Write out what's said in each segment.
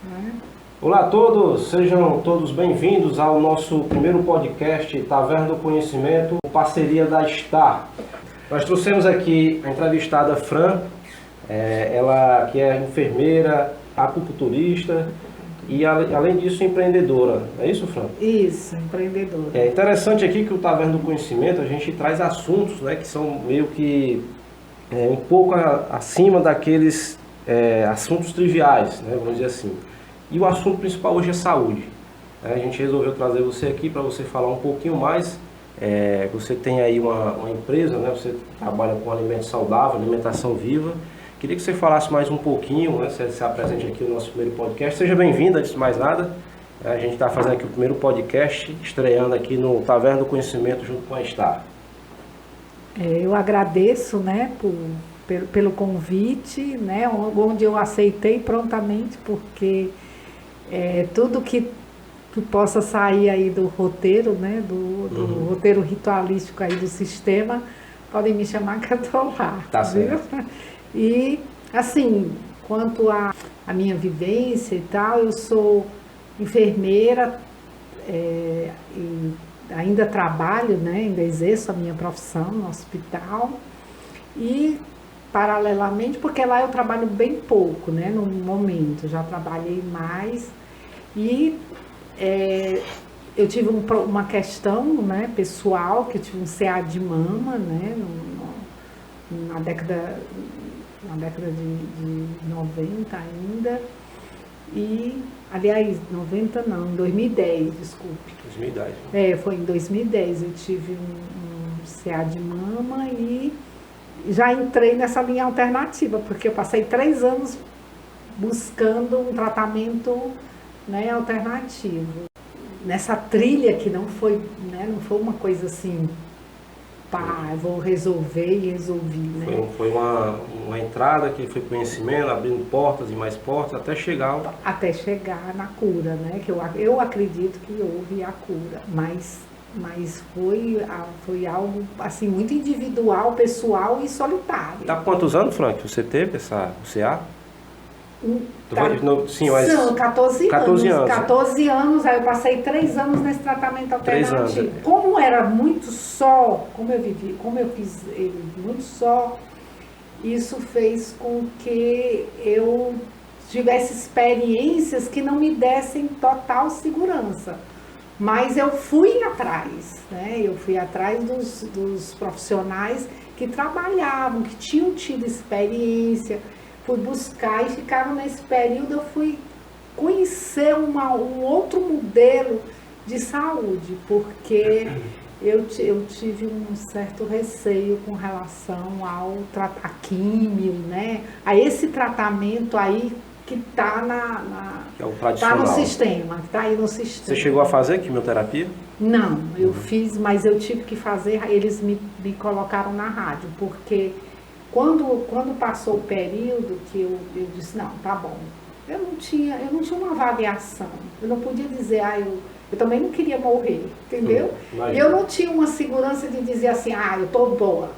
né? Olá a todos, sejam todos bem-vindos ao nosso primeiro podcast Taverna do Conhecimento, parceria da Star. Nós trouxemos aqui a entrevistada Fran, ela que é enfermeira, acupunturista e além disso empreendedora. É isso, Fran? Isso, empreendedora. É interessante aqui que o Taverna do Conhecimento a gente traz assuntos, né, que são meio que um pouco acima daqueles assuntos triviais, né, vamos dizer assim. E o assunto principal hoje é saúde. A gente resolveu trazer você aqui para você falar um pouquinho mais. Você tem aí uma empresa, né? Você trabalha com alimento saudável, alimentação viva. Queria que você falasse mais um pouquinho, né? Você se apresente aqui no nosso primeiro podcast. Seja bem-vinda, antes de mais nada. A gente está fazendo aqui o primeiro podcast, estreando aqui no Taverna do Conhecimento junto com a Star. Eu agradeço, né, pelo convite, né, onde eu aceitei prontamente, porque tudo que possa sair aí do roteiro, né, do roteiro ritualístico aí do sistema, podem me chamar que eu estou lá. Tá viu? certo. E, assim, quanto à minha vivência e tal, eu sou enfermeira, e ainda trabalho, né, ainda exerço a minha profissão no hospital e, paralelamente, porque lá eu trabalho bem pouco, né, no momento, já trabalhei mais e eu tive uma questão, né, pessoal, que eu tive um CA de mama, né, na década de 90 ainda, e, aliás, 90 não, em 2010, desculpe. 2010. Foi em 2010, eu tive um CA de mama e já entrei nessa linha alternativa, porque eu passei 3 anos buscando um tratamento, né, alternativo. Nessa trilha que não foi, né, não foi uma coisa assim, pá, vou resolver e resolvi, né? Foi uma entrada que foi conhecimento, abrindo portas e mais portas, até chegar na cura, né? Que eu acredito que houve a cura, mas foi algo assim muito individual, pessoal e solitário. Tá com quantos anos, Frank, você teve o CA? Sim, mas são 14 anos. 14 anos, aí eu passei 3 anos nesse tratamento alternativo. Como era muito só, como eu fiz ele muito só, isso fez com que eu tivesse experiências que não me dessem total segurança. Mas eu fui atrás, né? Eu fui atrás dos profissionais que trabalhavam, que tinham tido experiência. Fui buscar e ficaram nesse período, eu fui conhecer um outro modelo de saúde, porque eu tive um certo receio com relação à químio, né? A esse tratamento aí que está que é o tradicional. Tá no sistema, que está aí no sistema. Você chegou a fazer quimioterapia? Não, eu fiz, mas eu tive que fazer, eles me colocaram na rádio, porque quando passou o período que eu disse, não, tá bom, eu não tinha uma avaliação, eu não podia dizer, eu também não queria morrer, entendeu? Eu não tinha uma segurança de dizer assim, eu tô boa,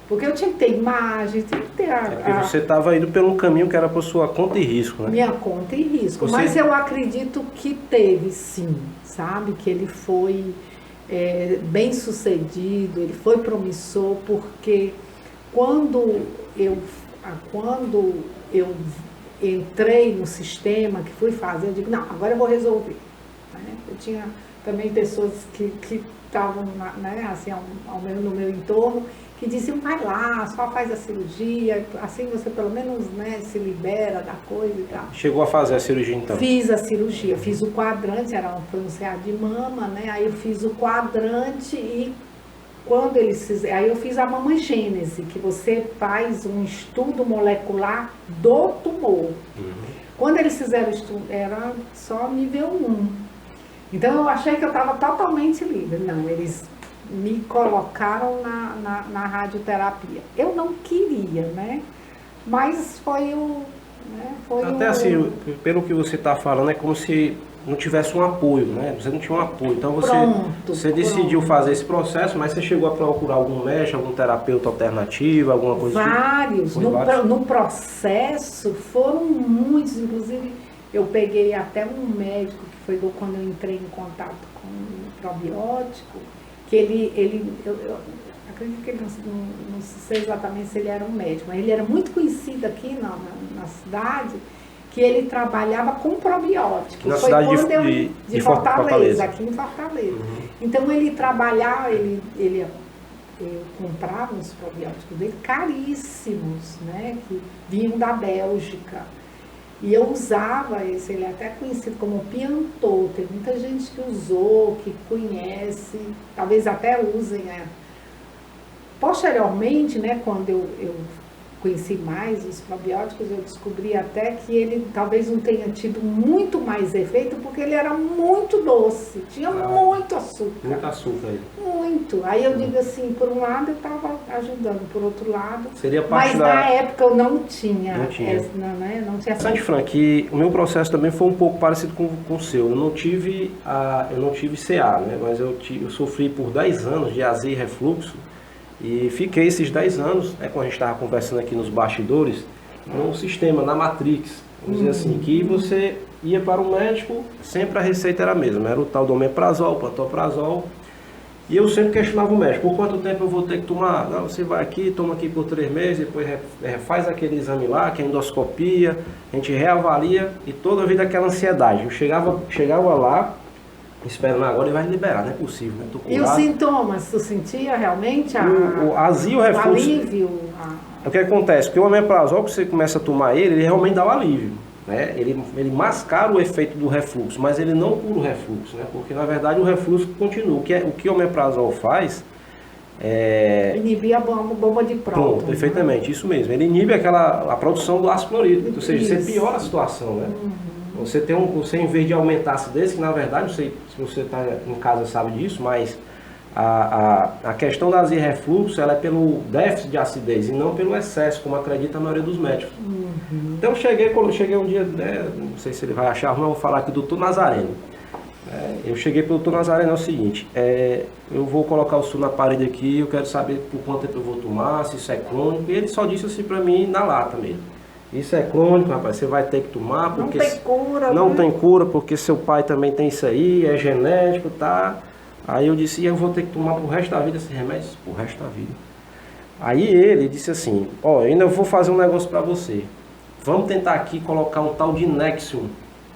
porque eu tinha que ter imagem, tinha que ter porque você estava indo pelo caminho que era por sua conta e risco, né? Minha conta e risco, mas eu acredito que teve sim, sabe, que ele foi bem sucedido, ele foi promissor, porque quando eu entrei no sistema, que fui fazer, eu digo, não, agora eu vou resolver. Né? Eu tinha também pessoas que estavam, né, assim, no meu entorno, que diziam, vai lá, só faz a cirurgia, assim você pelo menos, né, se libera da coisa e tal. Chegou a fazer a cirurgia então? Fiz a cirurgia, fiz o quadrante, foi um CA de mama, né, aí eu fiz o quadrante e quando eles fizeram, aí eu fiz a mamogênese, que você faz um estudo molecular do tumor. Quando eles fizeram o estudo, era só nível 1. Então eu achei que eu estava totalmente livre. Não, eles me colocaram na radioterapia. Eu não queria, né? Mas foi o... Né? Assim, pelo que você está falando, é como se não tivesse um apoio, né? Você não tinha um apoio. Então você decidiu fazer esse processo, mas você chegou a procurar algum médico, algum terapeuta alternativo, alguma coisa Vários. No processo foram muitos, inclusive Eu peguei até um médico, que foi quando eu entrei em contato com o probiótico, que eu acredito que ele não sei exatamente se ele era um médico, mas ele era muito conhecido aqui na cidade, que ele trabalhava com probiótico. Na foi cidade quando de Fortaleza, aqui em Fortaleza. Uhum. Então ele trabalhava, eu comprava uns probióticos dele caríssimos, né, que vinham da Bélgica. E eu usava esse, ele é até conhecido como Piantou. Tem muita gente que usou, que conhece, talvez até usem. Posteriormente, né, quando eu conheci mais os probióticos, eu descobri até que ele talvez não tenha tido muito mais efeito, porque ele era muito doce, tinha muito açúcar. Muito açúcar aí. Muito. Aí eu digo assim, por um lado eu estava ajudando, por outro lado... Seria parte mas na época eu não tinha. Não tinha. Não tinha Sante Frank, que o meu processo também foi um pouco parecido com o seu. Eu não tive CA, né? Mas eu sofri por 10 anos de azia e refluxo. E fiquei esses 10 anos, né, quando a gente estava conversando aqui nos bastidores, no sistema, na Matrix, vamos dizer assim, que você ia para o médico, sempre a receita era a mesma, era o tal do omeprazol, pantoprazol, e eu sempre questionava o médico, por quanto tempo eu vou ter que tomar? Não, você vai aqui, toma aqui por 3 meses, depois faz aquele exame lá, que é a endoscopia, a gente reavalia, e toda a vida aquela ansiedade. Eu chegava lá, esperando agora ele vai liberar, não é possível, né? Tô e os sintomas, tu sentia realmente o azia, o refluxo? O alívio? O que acontece? Porque o omeprazol, que você começa a tomar ele realmente dá o alívio, né? Ele mascara o efeito do refluxo, mas ele não cura o refluxo, né? Porque na verdade o refluxo continua. O que o omeprazol faz inibir a bomba de próton. Pronto, perfeitamente, né? Isso mesmo. Ele inibe a produção do ácido clorídrico, ou seja, Isso. você piora a situação, né? Você em vez de aumentar a acidez, que na verdade, não sei se você está em casa sabe disso, mas a questão da azia e refluxo, ela é pelo déficit de acidez e não pelo excesso, como acredita a maioria dos médicos. Então quando eu cheguei um dia, né, não sei se ele vai achar, mas eu vou falar aqui do Dr. Nazareno. Eu cheguei para o Dr. Nazareno, é o seguinte, eu vou colocar o sul na parede aqui, eu quero saber por quanto tempo eu vou tomar, se isso é crônico, e ele só disse assim para mim na lata mesmo. Isso é crônico, rapaz, você vai ter que tomar, porque não tem cura, não tem cura, porque seu pai também tem isso aí, é genético, tá? Aí eu disse, eu vou ter que tomar pro resto da vida esse remédio? Pro resto da vida. Aí ele disse assim, ó, ainda vou fazer um negócio para você. Vamos tentar aqui colocar um tal de Nexium,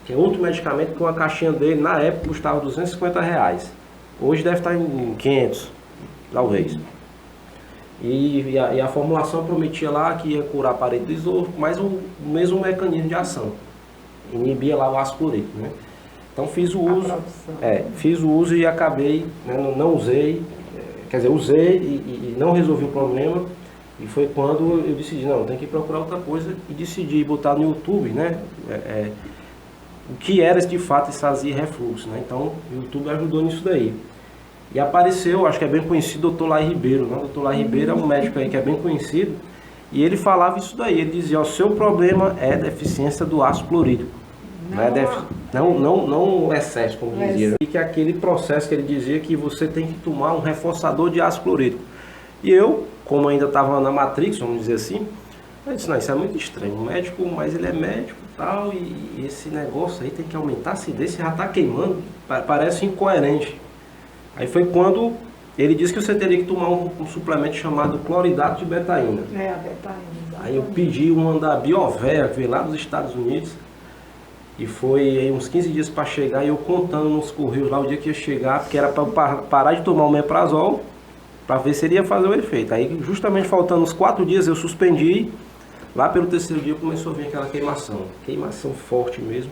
que é outro medicamento que uma caixinha dele, na época, custava R$250. Hoje deve estar em 500, talvez. E a formulação prometia lá que ia curar a parede do esôfago, mas o mesmo mecanismo de ação. Inibia lá o ácido clorídrico, né? Então fiz o uso e acabei, né, não usei, quer dizer, usei e não resolvi o problema. E foi quando eu decidi, não, tem que procurar outra coisa, e decidi botar no YouTube, né, o que era de fato esse azia e refluxo, né? Então o YouTube ajudou nisso daí. E apareceu, acho que é bem conhecido, o Dr. Lai Ribeiro, né? O Dr. Lai Ribeiro é um médico aí que é bem conhecido, e ele falava isso daí, ele dizia, o seu problema é deficiência do ácido clorídrico, não o excesso, como dizia. E que é aquele processo que ele dizia que você tem que tomar um reforçador de ácido clorídrico. E eu, como ainda estava na Matrix, vamos dizer assim, eu disse, não, isso é muito estranho, o médico, mas ele é médico e tal, e esse negócio aí tem que aumentar a acidez, você já está queimando, parece incoerente. Aí foi quando ele disse que você teria que tomar um suplemento chamado cloridato de betaína. A betaína. Aí eu pedi uma da Biovea, que veio lá dos Estados Unidos, e foi uns 15 dias para chegar, e eu contando nos correios lá o dia que ia chegar, porque era para parar de tomar o omeprazol, para ver se ele ia fazer o efeito. Aí justamente faltando uns 4 dias eu suspendi, lá pelo 3º dia começou a vir aquela queimação forte mesmo.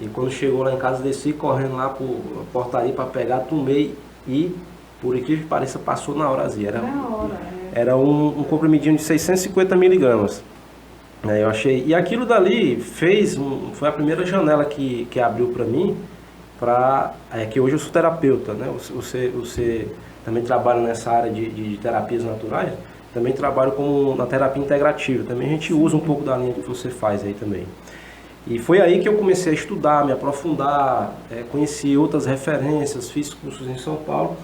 E quando chegou lá em casa, desci correndo lá por portaria para pegar, tomei e, por incrível que pareça, passou na hora azia. Era um comprimidinho de 650 miligramas. Eu achei, e aquilo dali foi a primeira janela que abriu para mim, que hoje eu sou terapeuta, né? Você também trabalha nessa área de terapias naturais, também trabalho na terapia integrativa, também a gente usa um pouco da linha que você faz aí também. E foi aí que eu comecei a estudar, me aprofundar, conheci outras referências, fiz cursos em São Paulo.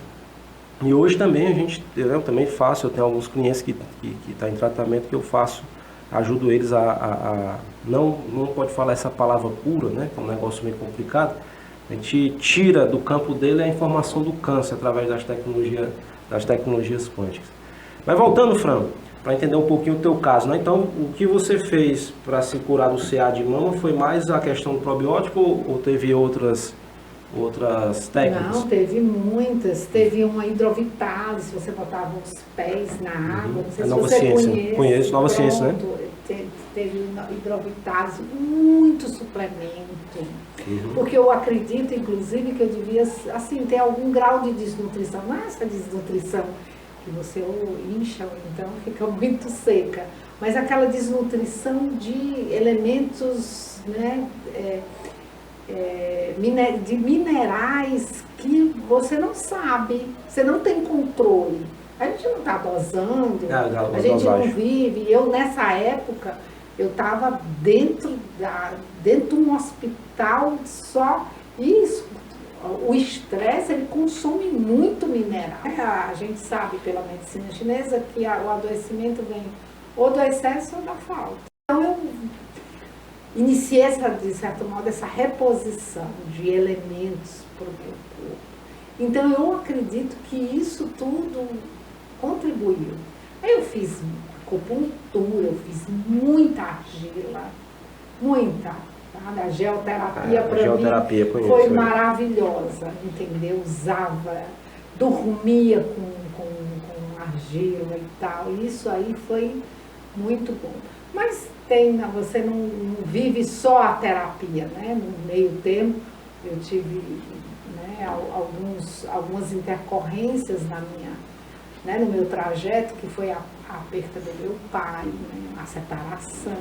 E hoje também eu também faço, eu tenho alguns clientes que estão em tratamento que eu faço ajudo eles não pode falar essa palavra pura, né? Que é um negócio meio complicado. A gente tira do campo dele a informação do câncer através das tecnologias quânticas. Mas voltando, Fran, para entender um pouquinho o teu caso, né? Então, o que você fez para se curar do CA de mama foi mais a questão do probiótico ou teve outras técnicas? Não, teve muitas. Teve uma hidrovitase, você botava os pés na água. Não sei se nova você ciência. Conheço, nova ciência, né? Teve hidrovitase, muito suplemento. Porque eu acredito, inclusive, que eu devia, assim, ter algum grau de desnutrição. Não é essa desnutrição que você ou incha ou então fica muito seca. Mas aquela desnutrição de elementos, né? De minerais que você não sabe, você não tem controle. A gente não está dosando, a gente não vive. Eu, nessa época, eu estava dentro de um hospital só. Isso, o estresse, ele consome muito mineral. A gente sabe pela medicina chinesa que o adoecimento vem ou do excesso ou da falta. Então, eu iniciei, de certo modo, essa reposição de elementos para o meu corpo. Então, eu acredito que isso tudo contribuiu. Aí eu fiz acupuntura, eu fiz muita argila, muita. Tá? A geoterapia para mim foi maravilhosa, entendeu? Usava, dormia com argila e tal. Isso aí foi muito bom. Mas você não vive só a terapia, né? No meio tempo eu tive, né, algumas intercorrências no meu trajeto, que foi a perda do meu pai, né, a separação.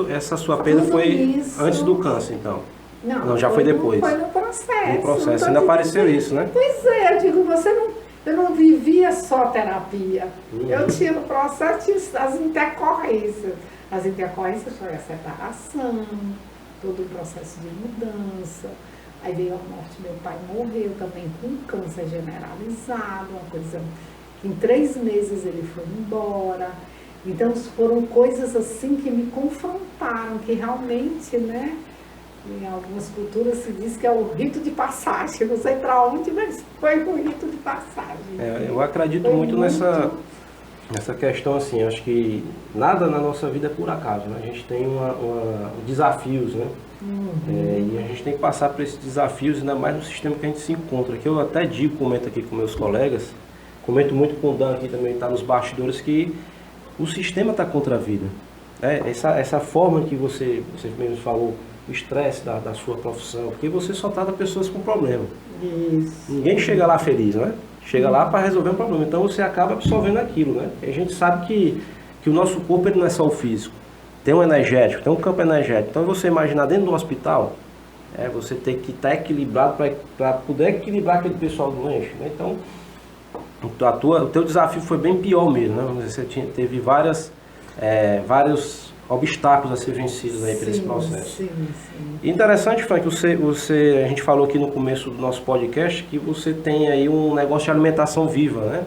Essa sua perda foi antes do câncer, então? Não, já foi depois. Foi no processo. No processo, ainda apareceu isso, né? Pois é, eu digo, eu não vivia só terapia. Eu tinha no processo as intercorrências. As intercorrências foi a separação, todo o processo de mudança. Aí veio a morte, meu pai morreu também com câncer generalizado, uma coisa que em 3 meses ele foi embora. Então foram coisas assim que me confrontaram, que realmente, né, em algumas culturas se diz que é o rito de passagem. Não sei para onde, mas foi um rito de passagem. Eu acredito muito nessa questão, assim, acho que nada na nossa vida é por acaso, né? A gente tem desafios, né? E a gente tem que passar por esses desafios, ainda mais no sistema que a gente se encontra. Que eu até comento aqui com meus colegas, comento muito com o Dan, que também está nos bastidores, que o sistema está contra a vida. Essa forma que você mesmo falou, o estresse da sua profissão, porque você só trata pessoas com problema. Isso. Ninguém chega lá feliz, né? Chega lá para resolver um problema, então você acaba absorvendo aquilo, né? E a gente sabe que o nosso corpo ele não é só o físico, tem um energético, tem um campo energético. Então você imaginar dentro do hospital, você tem que estar equilibrado para poder equilibrar aquele pessoal doente, né? Então, o teu desafio foi bem pior mesmo, né? Vamos dizer, você teve vários obstáculos a ser vencidos aí por esse processo. Sim. Interessante, Frank, a gente falou aqui no começo do nosso podcast que você tem aí um negócio de alimentação viva, né?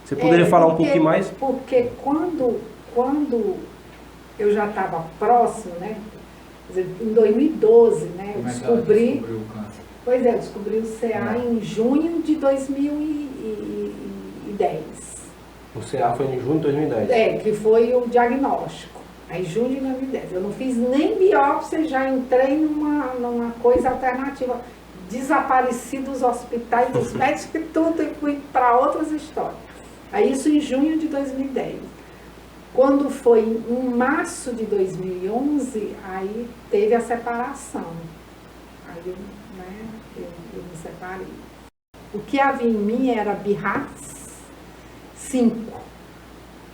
Você poderia falar um pouquinho mais? Porque quando eu já estava próximo, né? Em 2012, né? Eu descobri o câncer. Pois é, eu descobri o CA em junho de 2010. O CA foi em junho de 2010? Que foi o diagnóstico. Aí, junho de 2010. Eu não fiz nem biópsia, já entrei numa coisa alternativa. Desapareci dos hospitais, dos médicos e tudo, e fui para outras histórias. Aí, isso em junho de 2010. Quando foi em março de 2011, aí teve a separação. Aí, eu me separei. O que havia em mim era BRAF 5.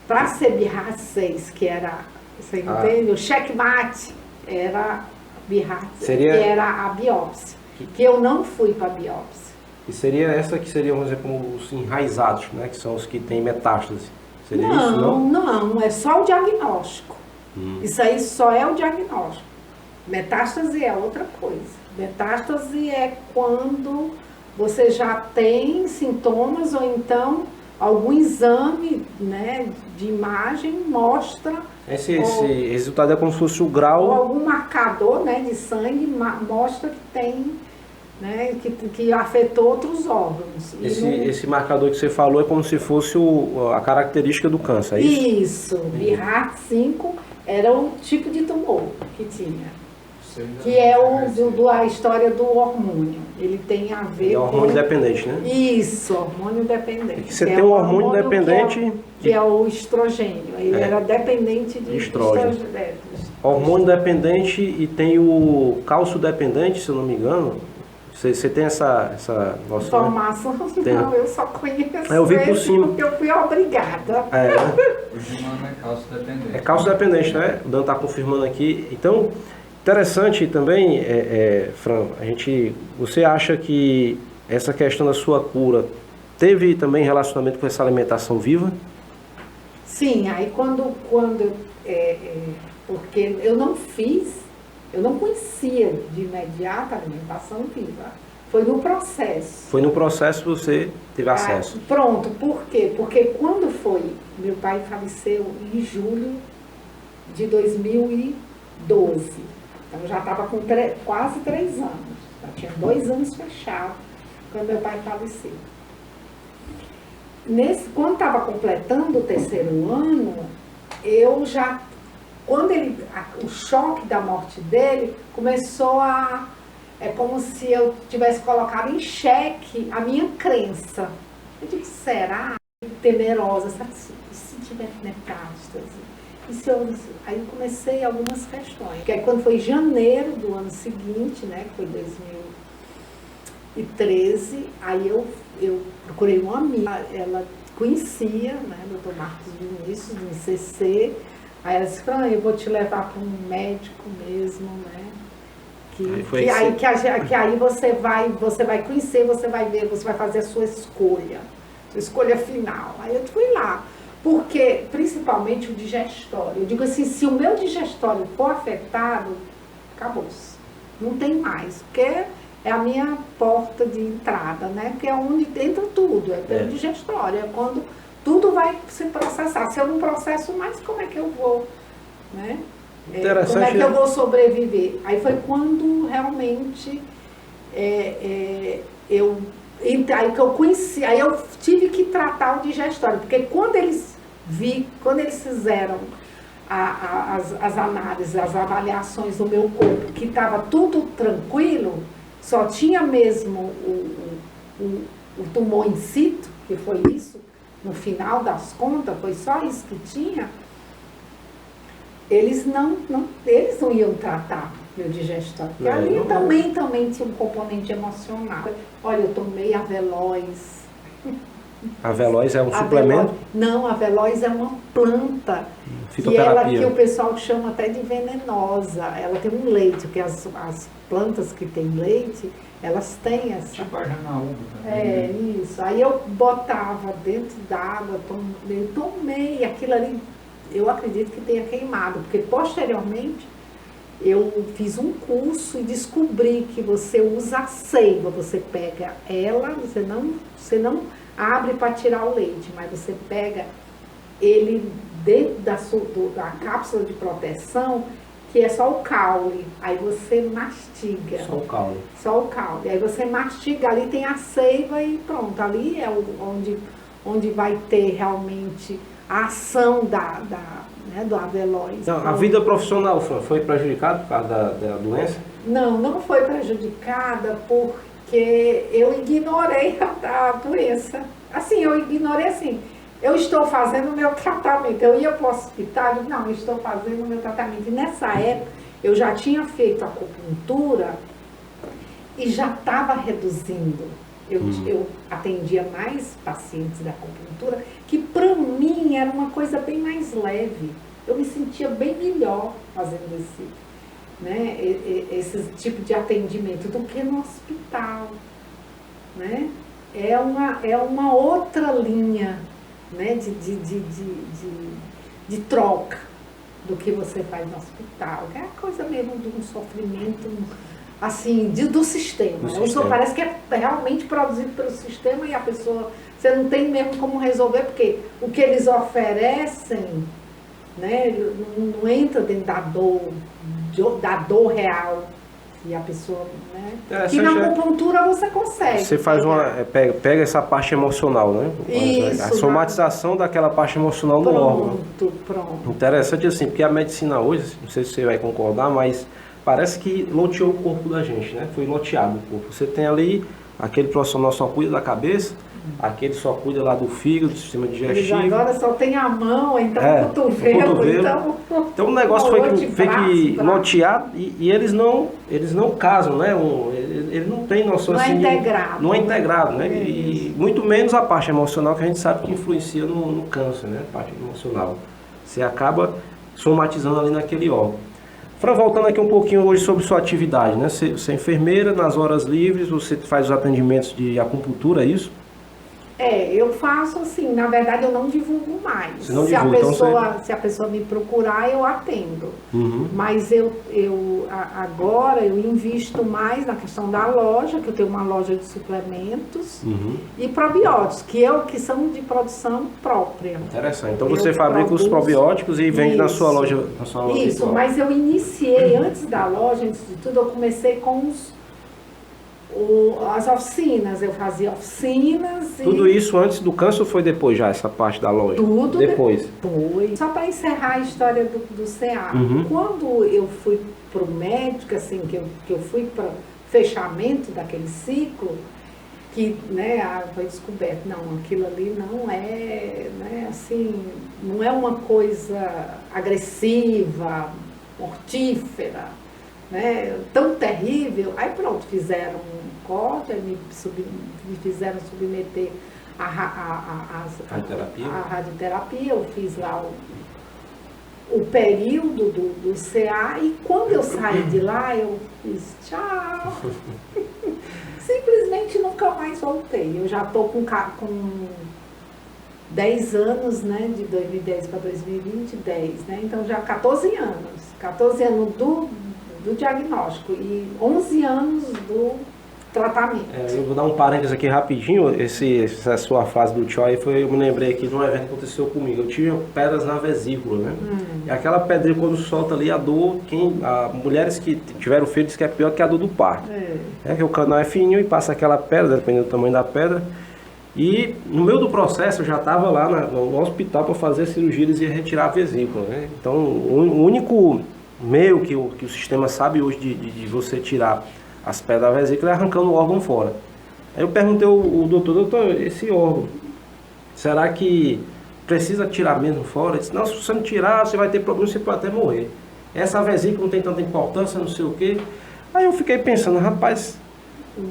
Para ser BRAF 6, que era, você entende? O checkmate era BRAF, que era a biópsia. Que eu não fui para a biópsia. E seria essa que seriam, vamos dizer, como os enraizados, né? Que são os que têm metástase. Seria isso, não? Não, é só o diagnóstico. Isso aí só é o diagnóstico. Metástase é outra coisa. Metástase é quando você já tem sintomas ou então algum exame, né, de imagem mostra... Esse resultado é como se fosse o grau... Ou algum marcador, né, de sangue mostra que tem, né, que afetou outros órgãos. Esse marcador que você falou é como se fosse a característica do câncer, é isso? Isso, BRCA5 era o tipo de tumor que tinha. Que é a história do hormônio. Ele tem a ver com... hormônio dependente, né? Isso, hormônio dependente. Que você tem um hormônio dependente... Que é o estrogênio. Ele era dependente de estrógeno. Hormônio dependente e tem o cálcio dependente, se eu não me engano. Você tem essa noção? Informação? Não, eu só conheço eu vi por cima. Porque eu fui obrigada. O Gilmano é cálcio dependente. É cálcio dependente, né? O Dan está confirmando aqui. Então... Interessante também, Fran, você acha que essa questão da sua cura teve também relacionamento com essa alimentação viva? Sim, aí porque eu não conhecia de imediato a alimentação viva. Foi no processo. Foi no processo que você teve acesso. Pronto, por quê? Porque quando foi, meu pai faleceu em julho de 2012. Então, eu já estava com quase 3 anos. Já tinha 2 anos fechado quando meu pai faleceu. Quando estava completando o 3º ano, o choque da morte dele começou é como se eu tivesse colocado em xeque a minha crença. Eu disse, será? Temerosa, sabe? E se tiver metástase? Aí comecei algumas questões. Porque aí quando foi janeiro do ano seguinte, né, que foi 2013, aí eu procurei uma amiga, ela conhecia, né, Dr. Marcos Vinícius, do ICC, aí ela disse, Fran, eu vou te levar para um médico mesmo, né, que aí você vai conhecer, você vai ver, você vai fazer a sua escolha final. Aí eu fui lá. Porque, principalmente o digestório. Eu digo assim, se o meu digestório for afetado, acabou-se. Não tem mais. Porque é a minha porta de entrada, né? Que é onde entra tudo. É pelo digestório. É quando tudo vai se processar. Se eu não processo mais, como é que eu vou? Né? Como é que eu vou sobreviver? Aí foi quando realmente aí que eu conheci. Aí eu tive que tratar o digestório. Porque quando eles fizeram as análises, as avaliações do meu corpo, que estava tudo tranquilo, só tinha mesmo o tumor in situ, que foi isso, no final das contas, foi só isso que tinha, eles não iam tratar meu digestório. Porque ali também tinha um componente emocional. Olha, eu tomei Aveloz. Aveloz é um suplemento? Não, Aveloz é uma planta que o pessoal chama até de venenosa. Ela tem um leite, porque as plantas que têm leite, elas têm essa... Tipo a janaúba também. Isso. Aí eu botava dentro d'água, eu tomei aquilo ali, eu acredito que tenha queimado, porque posteriormente eu fiz um curso e descobri que você usa a seiva, você pega ela, você não abre para tirar o leite, mas você pega ele dentro da cápsula de proteção, que é só o caule, aí você mastiga. Só o caule. Só o caule. Aí você mastiga, ali tem a seiva e pronto, ali é onde vai ter realmente a ação do Aveloz. Então, a vida profissional foi prejudicada por causa da doença? Não foi prejudicada porque eu ignorei a doença. Assim, eu ignorei assim, eu estou fazendo o meu tratamento. Eu ia para o hospital, não, eu estou fazendo o meu tratamento. E nessa época, eu já tinha feito a acupuntura e já estava reduzindo. Eu atendia mais pacientes da acupuntura, que para mim era uma coisa bem mais leve. Eu me sentia bem melhor fazendo esse tipo de atendimento do que no hospital, né? É uma outra linha, né, de troca do que você faz no hospital, que é a coisa mesmo de um sofrimento assim, do sistema. O sistema parece que é realmente produzido pelo sistema e a pessoa, você não tem mesmo como resolver, porque o que eles oferecem, né, não entra dentro da dor real. E a pessoa, né? Que na acupuntura você consegue. Você faz pega essa parte emocional, né? Isso, a somatização daquela parte emocional no órgão. Pronto. Interessante assim, porque a medicina hoje, não sei se você vai concordar, mas parece que loteou o corpo da gente, né? Foi loteado o corpo. Você tem ali, aquele profissional só cuida da cabeça, aquele só cuida lá do fígado, do sistema digestivo. Eles agora só tem a mão, então o cotovelo. Então o negócio foi que loteado e eles não casam, né? Ele não tem noção não assim. É integrado. Não é integrado, né? E muito menos a parte emocional, que a gente sabe que influencia no câncer, né? A parte emocional. Você acaba somatizando ali naquele órgão. Fran, voltando aqui um pouquinho hoje sobre sua atividade, né? Você é enfermeira, nas horas livres, você faz os atendimentos de acupuntura, é isso? Eu faço assim, na verdade eu não divulgo mais. Você não divulga, se a pessoa me procurar, eu atendo. Uhum. Mas agora eu invisto mais na questão da loja, que eu tenho uma loja de suplementos, e probióticos, que são de produção própria. Interessante. Então você fabrica os probióticos e vende na sua loja. Isso, virtual. Mas eu iniciei, antes da loja, antes de tudo, eu comecei com as oficinas, eu fazia oficinas. Tudo isso antes do câncer ou foi depois já, essa parte da loja? Tudo depois. Só para encerrar a história do CA. Quando eu fui para o médico, assim, que eu fui para fechamento daquele ciclo, que, né, foi descoberto, não, aquilo ali não é, né, assim, não é uma coisa agressiva, mortífera, né, tão terrível. Aí pronto, fizeram um corte, me fizeram submeter a radioterapia, eu fiz lá o período do CA, e quando eu saí de lá, eu fiz tchau. Simplesmente nunca mais voltei. Eu já estou com 10 anos, né, de 2010 para 2020, 10, né, então já 14 anos do diagnóstico e 11 anos do tratamento. Eu vou dar um parênteses aqui rapidinho. Essa sua frase do tio aí eu me lembrei aqui de um evento que aconteceu comigo. Eu tive pedras na vesícula, né? E aquela pedrinha, quando solta ali, a dor, mulheres que tiveram filho dizem que é pior que a dor do parto. Que o canal é fininho e passa aquela pedra, dependendo do tamanho da pedra. E no meio do processo eu já estava lá no hospital para fazer a cirurgia, eles iam retirar a vesícula, né? Então o único meio que o sistema sabe hoje de você tirar as pedras da vesícula é arrancando o órgão fora. Aí eu perguntei ao doutor, esse órgão, será que precisa tirar mesmo fora? Ele disse, não, se você não tirar, você vai ter problema, você pode até morrer. Essa vesícula não tem tanta importância, não sei o quê. Aí eu fiquei pensando, rapaz,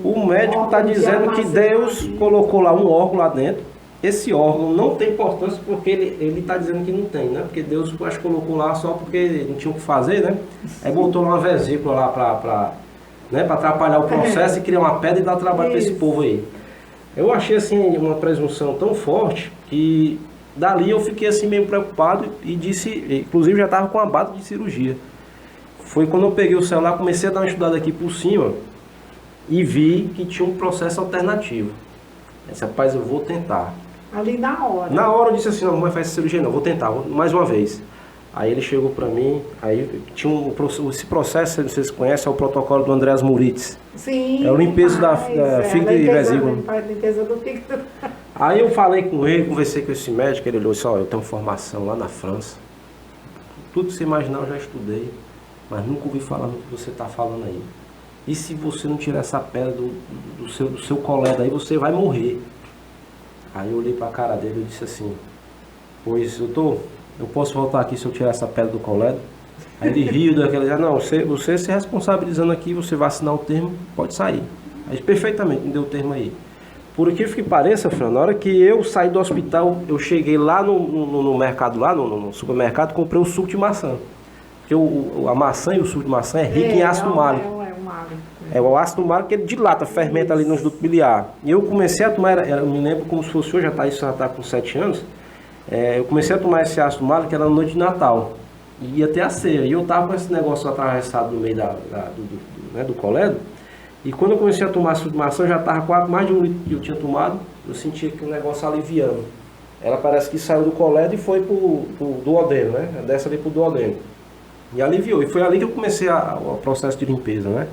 o médico está dizendo que Deus colocou lá um órgão lá dentro. Esse órgão não tem importância porque ele está dizendo que não tem, né? Porque Deus, acho que colocou lá só porque não tinha o que fazer, né? Aí botou lá uma vesícula lá para atrapalhar o processo e criar uma pedra e dar trabalho para esse povo aí. Eu achei assim uma presunção tão forte que dali eu fiquei assim meio preocupado e disse, inclusive já estava com uma bata de cirurgia. Foi quando eu peguei o celular, comecei a dar uma estudada aqui por cima e vi que tinha um processo alternativo. Eu disse, rapaz, eu vou tentar. Ali na hora. Na hora eu disse assim, não vai fazer essa cirurgia não, vou tentar, mais uma vez. Aí ele chegou para mim, aí tinha esse processo, não sei se você conhece, é o protocolo do Andreas Moritz. Sim. É o limpeza da fígado e vesícula. Limpeza do fígado. Aí eu falei com ele, conversei com esse médico, ele olhou e disse, eu tenho formação lá na França. Tudo que você imaginar eu já estudei, mas nunca ouvi falar no que você está falando aí. E se você não tirar essa pedra do seu colega aí, você vai morrer. Aí eu olhei para a cara dele e disse assim, pois eu posso voltar aqui se eu tirar essa pedra do colega? Aí ele riu daquela, não, você se responsabilizando aqui, você vai assinar o termo, pode sair. Aí perfeitamente, me deu o termo aí. Por aquilo que pareça, Fran, na hora que eu saí do hospital, eu cheguei lá no mercado, lá no supermercado, comprei um suco de maçã. Porque a maçã e o suco de maçã é rico em ácido málico. É o ácido málico que ele dilata, fermenta ali nos dutos biliar. E eu comecei a tomar, eu me lembro como se fosse hoje, isso já está com 7 anos, eu comecei a tomar esse ácido málico que era na noite de Natal. e ia ter a ceia. E eu tava com esse negócio atravessado no meio do colédo. E quando eu comecei a tomar suco de maçã, eu já estava quase mais de 1 litro que eu tinha tomado. Eu sentia que o negócio aliviando. Ela parece que saiu do colédo e foi pro duodeno, né? Desce ali pro duodeno. E aliviou. E foi ali que eu comecei o processo de limpeza, né?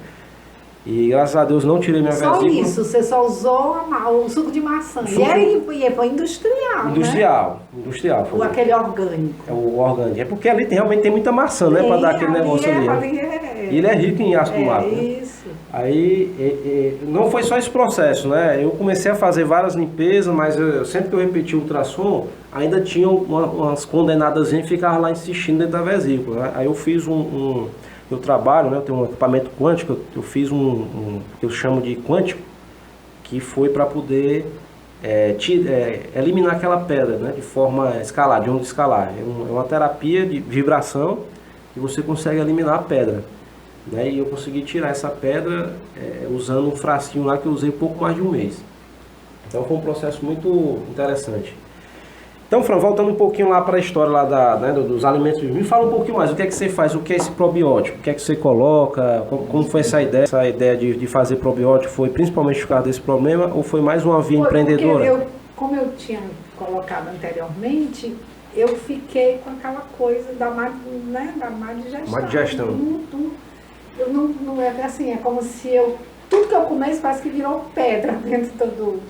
E graças a Deus não tirei minha vesícula. Só isso, você só usou o suco de maçã. E foi industrial, Industrial. Ou aquele orgânico. É o orgânico. É porque ali realmente tem muita maçã, né? Para dar aquele negócio ali. E ele é rico em ácido lático. Isso. Aí, não foi só esse processo, né? Eu comecei a fazer várias limpezas, mas sempre que eu repeti o ultrassom, ainda tinha umas condenadas que ficavam lá insistindo dentro da vesícula, né? Aí eu fiz eu trabalho, né? Eu tenho um equipamento quântico, eu fiz que eu chamo de quântico, que foi para poder eliminar aquela pedra, né? De forma escalar, de onda escalar. É uma terapia de vibração que você consegue eliminar a pedra, né? E eu consegui tirar essa pedra usando um frasquinho lá que eu usei pouco mais de 1 mês. Então foi um processo muito interessante. Então, Fran, voltando um pouquinho lá para a história lá dos alimentos, me fala um pouquinho mais, o que é que você faz, o que é esse probiótico, o que é que você coloca, como foi essa ideia? Essa ideia de fazer probiótico foi principalmente por causa desse problema ou foi mais uma via empreendedora? Como eu tinha colocado anteriormente, eu fiquei com aquela coisa da má digestão. Má digestão. Eu não é assim, é como se tudo que eu comesse parece que virou pedra dentro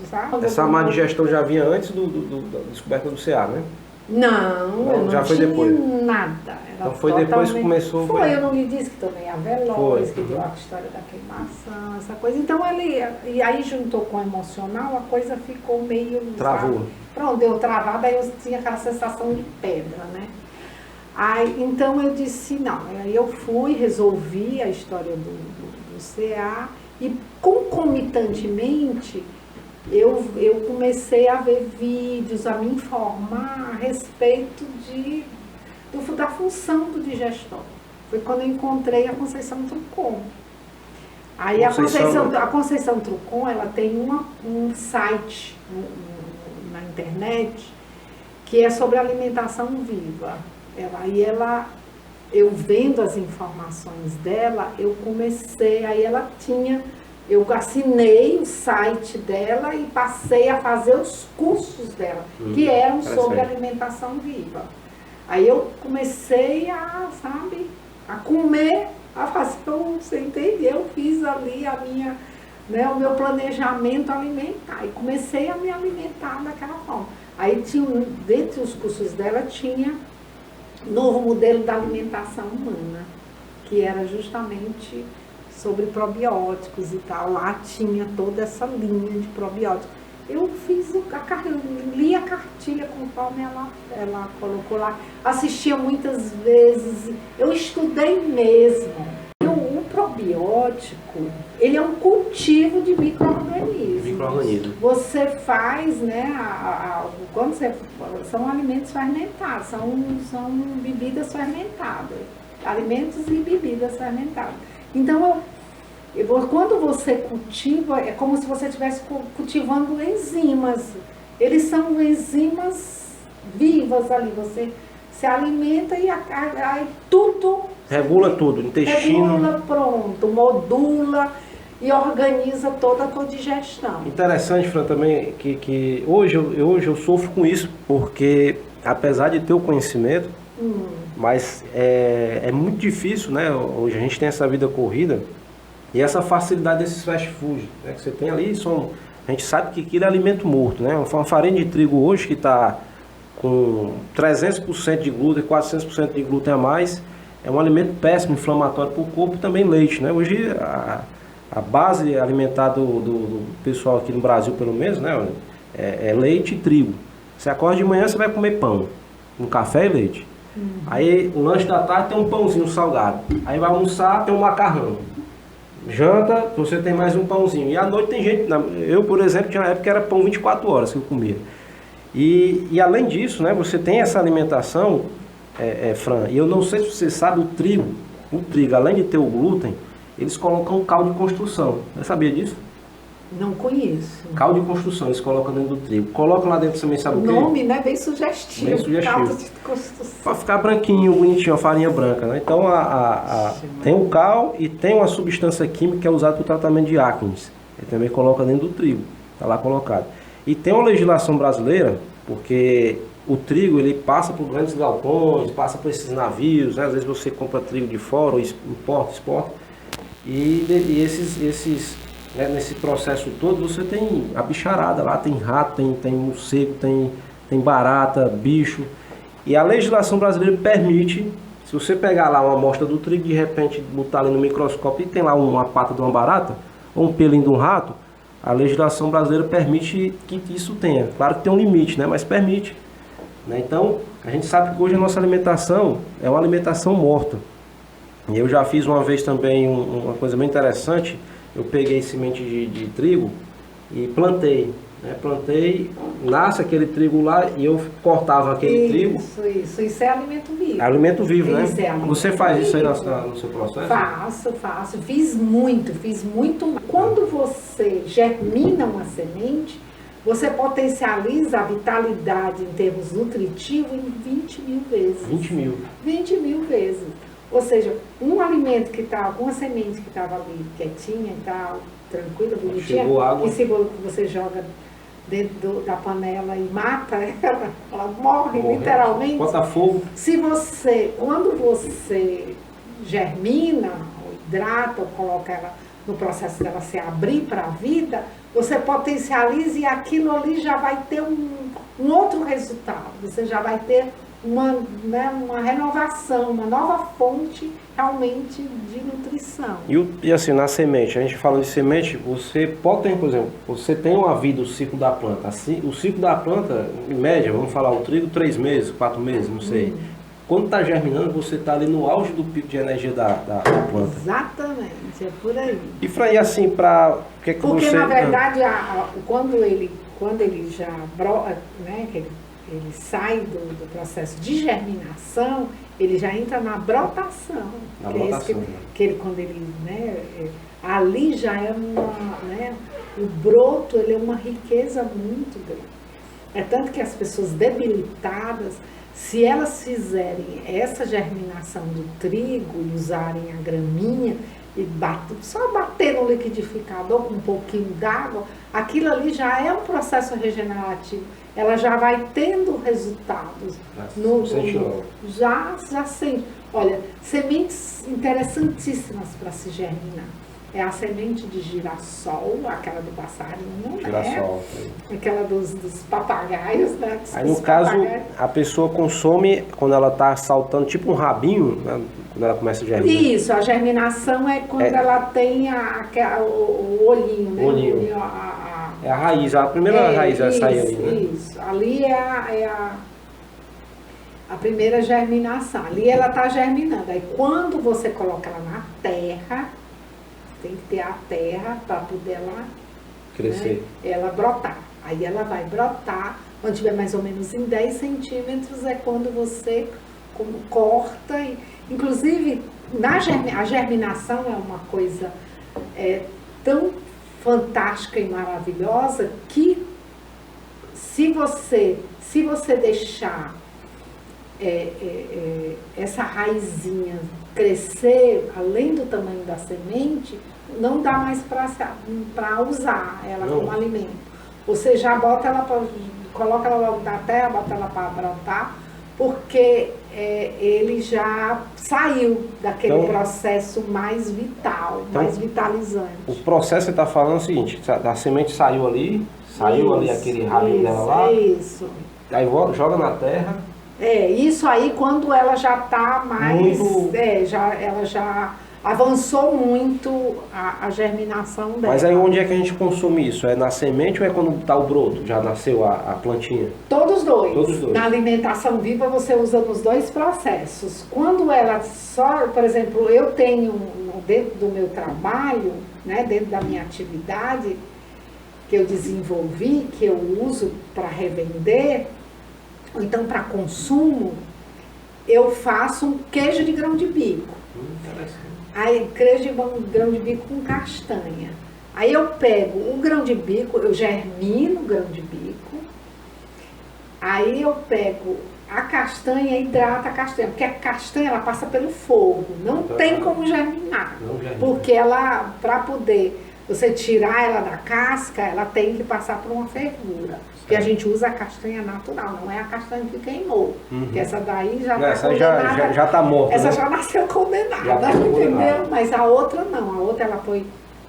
sabe? Essa má digestão já vinha antes da descoberta do CA, né? Não, eu não já foi tinha depois. nada. Então foi depois que começou... Eu não lhe disse que tomei Aveloz, que deu a história da queimação, essa coisa. Então e aí juntou com o emocional, a coisa ficou meio... Travou. Sabe? Pronto, deu travada, aí eu tinha aquela sensação de pedra, né? Aí, então eu disse não, aí eu resolvi a história do CA e concomitantemente eu comecei a ver vídeos, a me informar a respeito da função do digestor. Foi quando eu encontrei a Conceição Trucon. Aí a Conceição Trucon, ela tem um site na internet que é sobre alimentação viva. Eu vendo as informações dela, eu assinei o site dela e passei a fazer os cursos dela, que eram sobre alimentação viva. Aí eu comecei a comer, a fazer, você entende? Eu fiz ali o meu planejamento alimentar e comecei a me alimentar daquela forma. Aí dentre os cursos dela tinha novo modelo da alimentação humana, que era justamente sobre probióticos e tal. Lá tinha toda essa linha de probióticos. Eu li a cartilha conforme ela colocou lá, assistia muitas vezes, eu estudei mesmo. O probiótico, ele é um cultivo de micro-organismos. Você faz, né, são alimentos fermentados, são bebidas fermentadas, alimentos e bebidas fermentadas. Então, quando você cultiva, é como se você estivesse cultivando enzimas. Eles são enzimas vivas ali, você se alimenta e aí tudo... Regula tudo, intestino... Regula, pronto, modula e organiza toda a tua digestão. Interessante, Fran, também, que hoje eu sofro com isso, porque apesar de ter o conhecimento, mas é muito difícil, né? Hoje a gente tem essa vida corrida e essa facilidade desses fast food, né, que você tem ali, a gente sabe que aquilo é alimento morto, né? Uma farinha de trigo hoje que está com 300% de glúten, 400% de glúten a mais, é um alimento péssimo, inflamatório para o corpo, também leite, né? Hoje a base alimentar do pessoal aqui no Brasil, pelo menos, né, é leite e trigo. Você acorda de manhã, você vai comer pão, um café e leite. Aí o lanche da tarde tem um pãozinho salgado. Aí vai almoçar, tem um macarrão. Janta, você tem mais um pãozinho. E à noite tem gente, eu por exemplo, tinha uma época que era pão 24 horas que eu comia. E além disso, né, você tem essa alimentação, Fran, e eu não sei se você sabe, o trigo, além de ter o glúten, eles colocam um caldo de construção. Você sabia disso? Não conheço. Caldo de construção, eles colocam dentro do trigo. Colocam lá dentro também, sabe o quê? O nome, né? Bem sugestivo. Bem sugestivo. Caldo de construção. Para ficar branquinho, bonitinho, a farinha branca, né? Então tem o cal e tem uma substância química que é usada para o tratamento de acnes. Ele também coloca dentro do trigo. Está lá colocado. E tem uma legislação brasileira, porque o trigo ele passa por grandes galpões, passa por esses navios, né? Às vezes você compra trigo de fora, ou importa, exporta. E esses né? Nesse processo todo você tem a bicharada lá, tem rato, tem morcego, tem barata, bicho. E a legislação brasileira permite, se você pegar lá uma amostra do trigo, de repente botar ali no microscópio e tem lá uma pata de uma barata, ou um pelinho de um rato, a legislação brasileira permite que isso tenha. Claro que tem um limite, né? Mas permite. Né? Então, a gente sabe que hoje a nossa alimentação é uma alimentação morta. E eu já fiz uma vez também uma coisa bem interessante. Eu peguei semente de trigo e plantei. Né? Plantei, nasce aquele trigo lá e eu cortava aquele trigo. Isso é alimento vivo. É alimento vivo, né? É alimento Você faz vivo. Isso aí no seu processo? Faço. Fiz muito. Quando você germina uma semente, você potencializa a vitalidade em termos nutritivos em 20 mil vezes. 20 mil. 20 mil vezes. Ou seja, um alimento que estava, uma semente que estava ali quietinha e tal, tranquila, bonitinha, e se você joga dentro da panela e mata ela morre literalmente. Bota fogo. Quando você germina, ou hidrata, ou coloca ela no processo dela se abrir para a vida, você potencializa e aquilo ali já vai ter um outro resultado. Você já vai ter uma renovação, uma nova fonte realmente de nutrição. E assim, na semente, a gente falando de semente, você pode ter, por exemplo, você tem uma vida, o ciclo da planta. Assim, o ciclo da planta, em média, vamos falar, o trigo 3 meses, 4 meses, não sei. Quando está germinando, você está ali no auge do pico de energia da planta. Exatamente, é por aí. E Fran, assim, para o que Porque você... na verdade, quando ele já brota, né, que ele sai do processo de germinação, ele já entra na brotação. Quando ele, né, ali já é o broto, ele é uma riqueza muito grande. É tanto que as pessoas debilitadas, se elas fizerem essa germinação do trigo e usarem a graminha e só bater no liquidificador com um pouquinho d'água, aquilo ali já é um processo regenerativo. Ela já vai tendo resultados. Já sente. Olha, sementes interessantíssimas para se germinar. É a semente de girassol, aquela do passarinho, girassol, né? Aquela dos papagaios, né? Aí no caso, a pessoa consome quando ela está saltando, tipo um rabinho, né? Quando ela começa a germinar. Isso, a germinação é quando ela tem o olhinho, né? Olhinho. É a raiz, a primeira raiz a sair ali, né? Isso, ali é a primeira germinação. Ali ela está germinando. Aí quando você coloca ela na terra, tem que ter a terra para poder ela crescer, né, ela brotar. Aí ela vai brotar, quando tiver mais ou menos em 10 centímetros é quando você corta. Inclusive, a germinação é uma coisa tão fantástica e maravilhosa que se você deixar essa raizinha crescer além do tamanho da semente, não dá mais para usar ela como alimento. Você já bota ela coloca ela logo na terra, bota ela para brotar, porque ele já saiu daquele processo mais vital, mais vitalizante. O processo que você está falando é o seguinte, a semente saiu ali aquele rabinho dela lá. Isso. Aí joga na terra. Isso aí quando ela já está mais... ela já avançou muito a germinação dela. Mas aí onde é que a gente consome isso? É na semente ou é quando está o broto? Já nasceu a plantinha? Todos os dois. Na alimentação viva você usa nos dois processos. Quando ela só... Por exemplo, eu tenho dentro do meu trabalho, né, dentro da minha atividade que eu desenvolvi, que eu uso para revender, ou então para consumo, eu faço um queijo de grão de bico. Aí, queijo de grão de bico com castanha. Aí eu pego o grão de bico, eu germino o grão de bico, aí eu pego a castanha e hidrato a castanha, porque a castanha ela passa pelo fogo, não tem como germinar, porque ela, para poder você tirar ela da casca, ela tem que passar por uma fervura, porque a gente usa a castanha natural, não é a castanha que queimou, porque essa daí já está condenada, já tá morta, essa né? já nasceu condenada, entendeu? Mas a outra não, a outra ela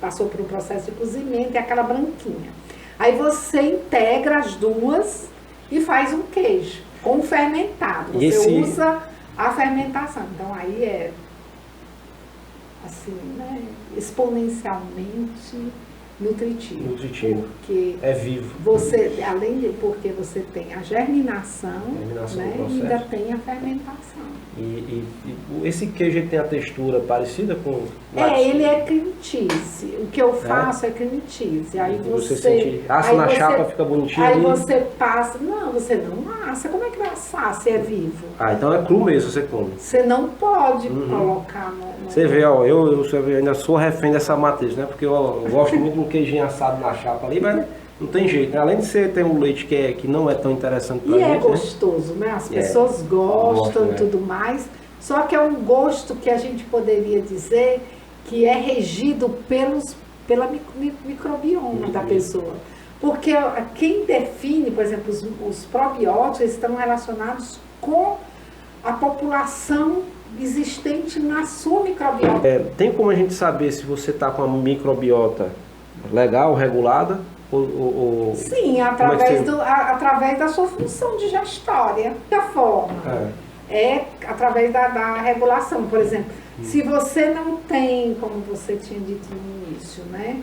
passou por um processo de cozimento, é aquela branquinha. Aí você integra as duas e faz um queijo com fermentado. Você usa a fermentação. Então aí é assim, né, exponencialmente nutritivo. Porque é vivo. Você, além de porque você tem a germinação né, e ainda tem a fermentação. E esse queijo ele tem a textura parecida com... ele é cream cheese. O que eu faço é cream cheese. Aí você sente, assa na chapa, fica bonitinho. Aí ali. você passa... Não, você não assa. Como é que vai assar se é vivo? Então é cru mesmo, você come. Você não pode colocar no... Você vê, ó, eu ainda sou refém dessa matriz, né? Porque eu gosto muito de um queijinho assado na chapa ali, mas... Não tem jeito, né? Além de você ter um leite que não é tão interessante pra gente. E é gostoso, né? As pessoas gostam e tudo mais. Só que é um gosto que a gente poderia dizer que é regido pela microbioma da pessoa. Porque quem define, por exemplo, os probióticos estão relacionados com a população existente na sua microbiota. Tem como a gente saber se você está com a microbiota legal, regulada? Sim, através da sua função digestória. Da forma. Através da regulação. Por exemplo, se você não tem, como você tinha dito no início, né?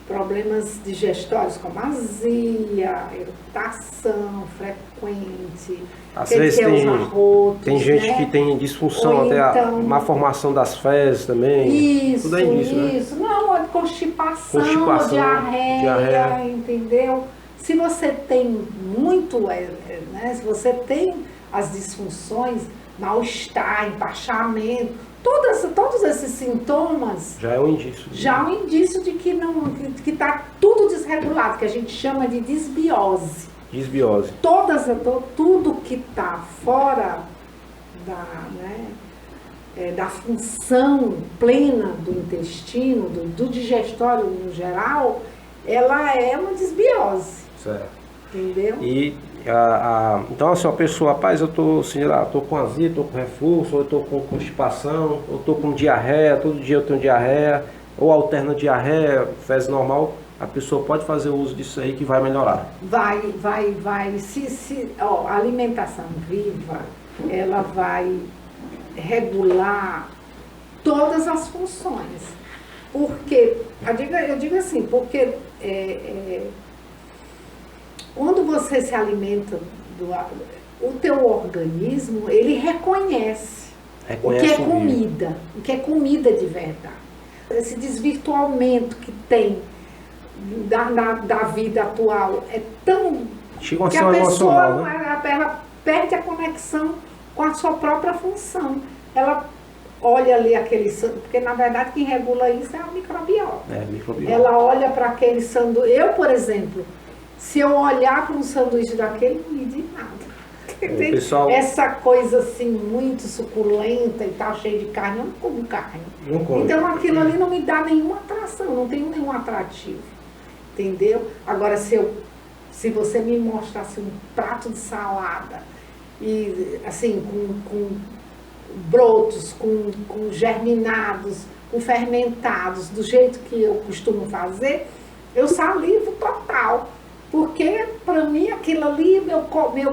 Problemas digestórios como azia, irritação frequente, às vezes tem gente que tem disfunção, até a má formação das fezes também. Isso, tudo é indício, isso. Né? Não, constipação, diarreia, entendeu? Se você tem muito, né? Se você tem as disfunções, mal-estar, empachamento, todos esses sintomas já é um indício. Já é um indício de que está tudo desregulado, que a gente chama de disbiose. Disbiose. Tudo que está fora da função plena do intestino, do digestório no geral, ela é uma disbiose. Certo. Entendeu? Então, assim, a pessoa, rapaz, eu tô, assim, tô com azia, tô com refluxo, ou eu tô com constipação, ou tô com diarreia, todo dia eu tenho diarreia, ou alterna diarreia, fezes normal, a pessoa pode fazer uso disso aí que vai melhorar. Vai. A alimentação viva, ela vai regular todas as funções. Porque, eu digo assim, porque quando você se alimenta, o teu organismo, ele reconhece o que é comida, o que é comida de verdade. Esse desvirtuamento que tem da vida atual é tão... Chega uma ação emocional, né? Ela perde a conexão com a sua própria função. Ela olha ali aquele sanduíche, porque na verdade quem regula isso é a microbiota. Ela olha para aquele sanduíche. Eu, por exemplo, se eu olhar para um sanduíche daquele, não me diz nada. Pessoal... Essa coisa assim, muito suculenta e tal, cheia de carne, eu não como carne. Então aquilo ali não me dá nenhuma atração, não tem nenhum atrativo. Entendeu? Agora, se você me mostrasse um prato de salada, e assim, com brotos, com germinados, com fermentados, do jeito que eu costumo fazer, eu salivo total. Porque, para mim, aquilo ali,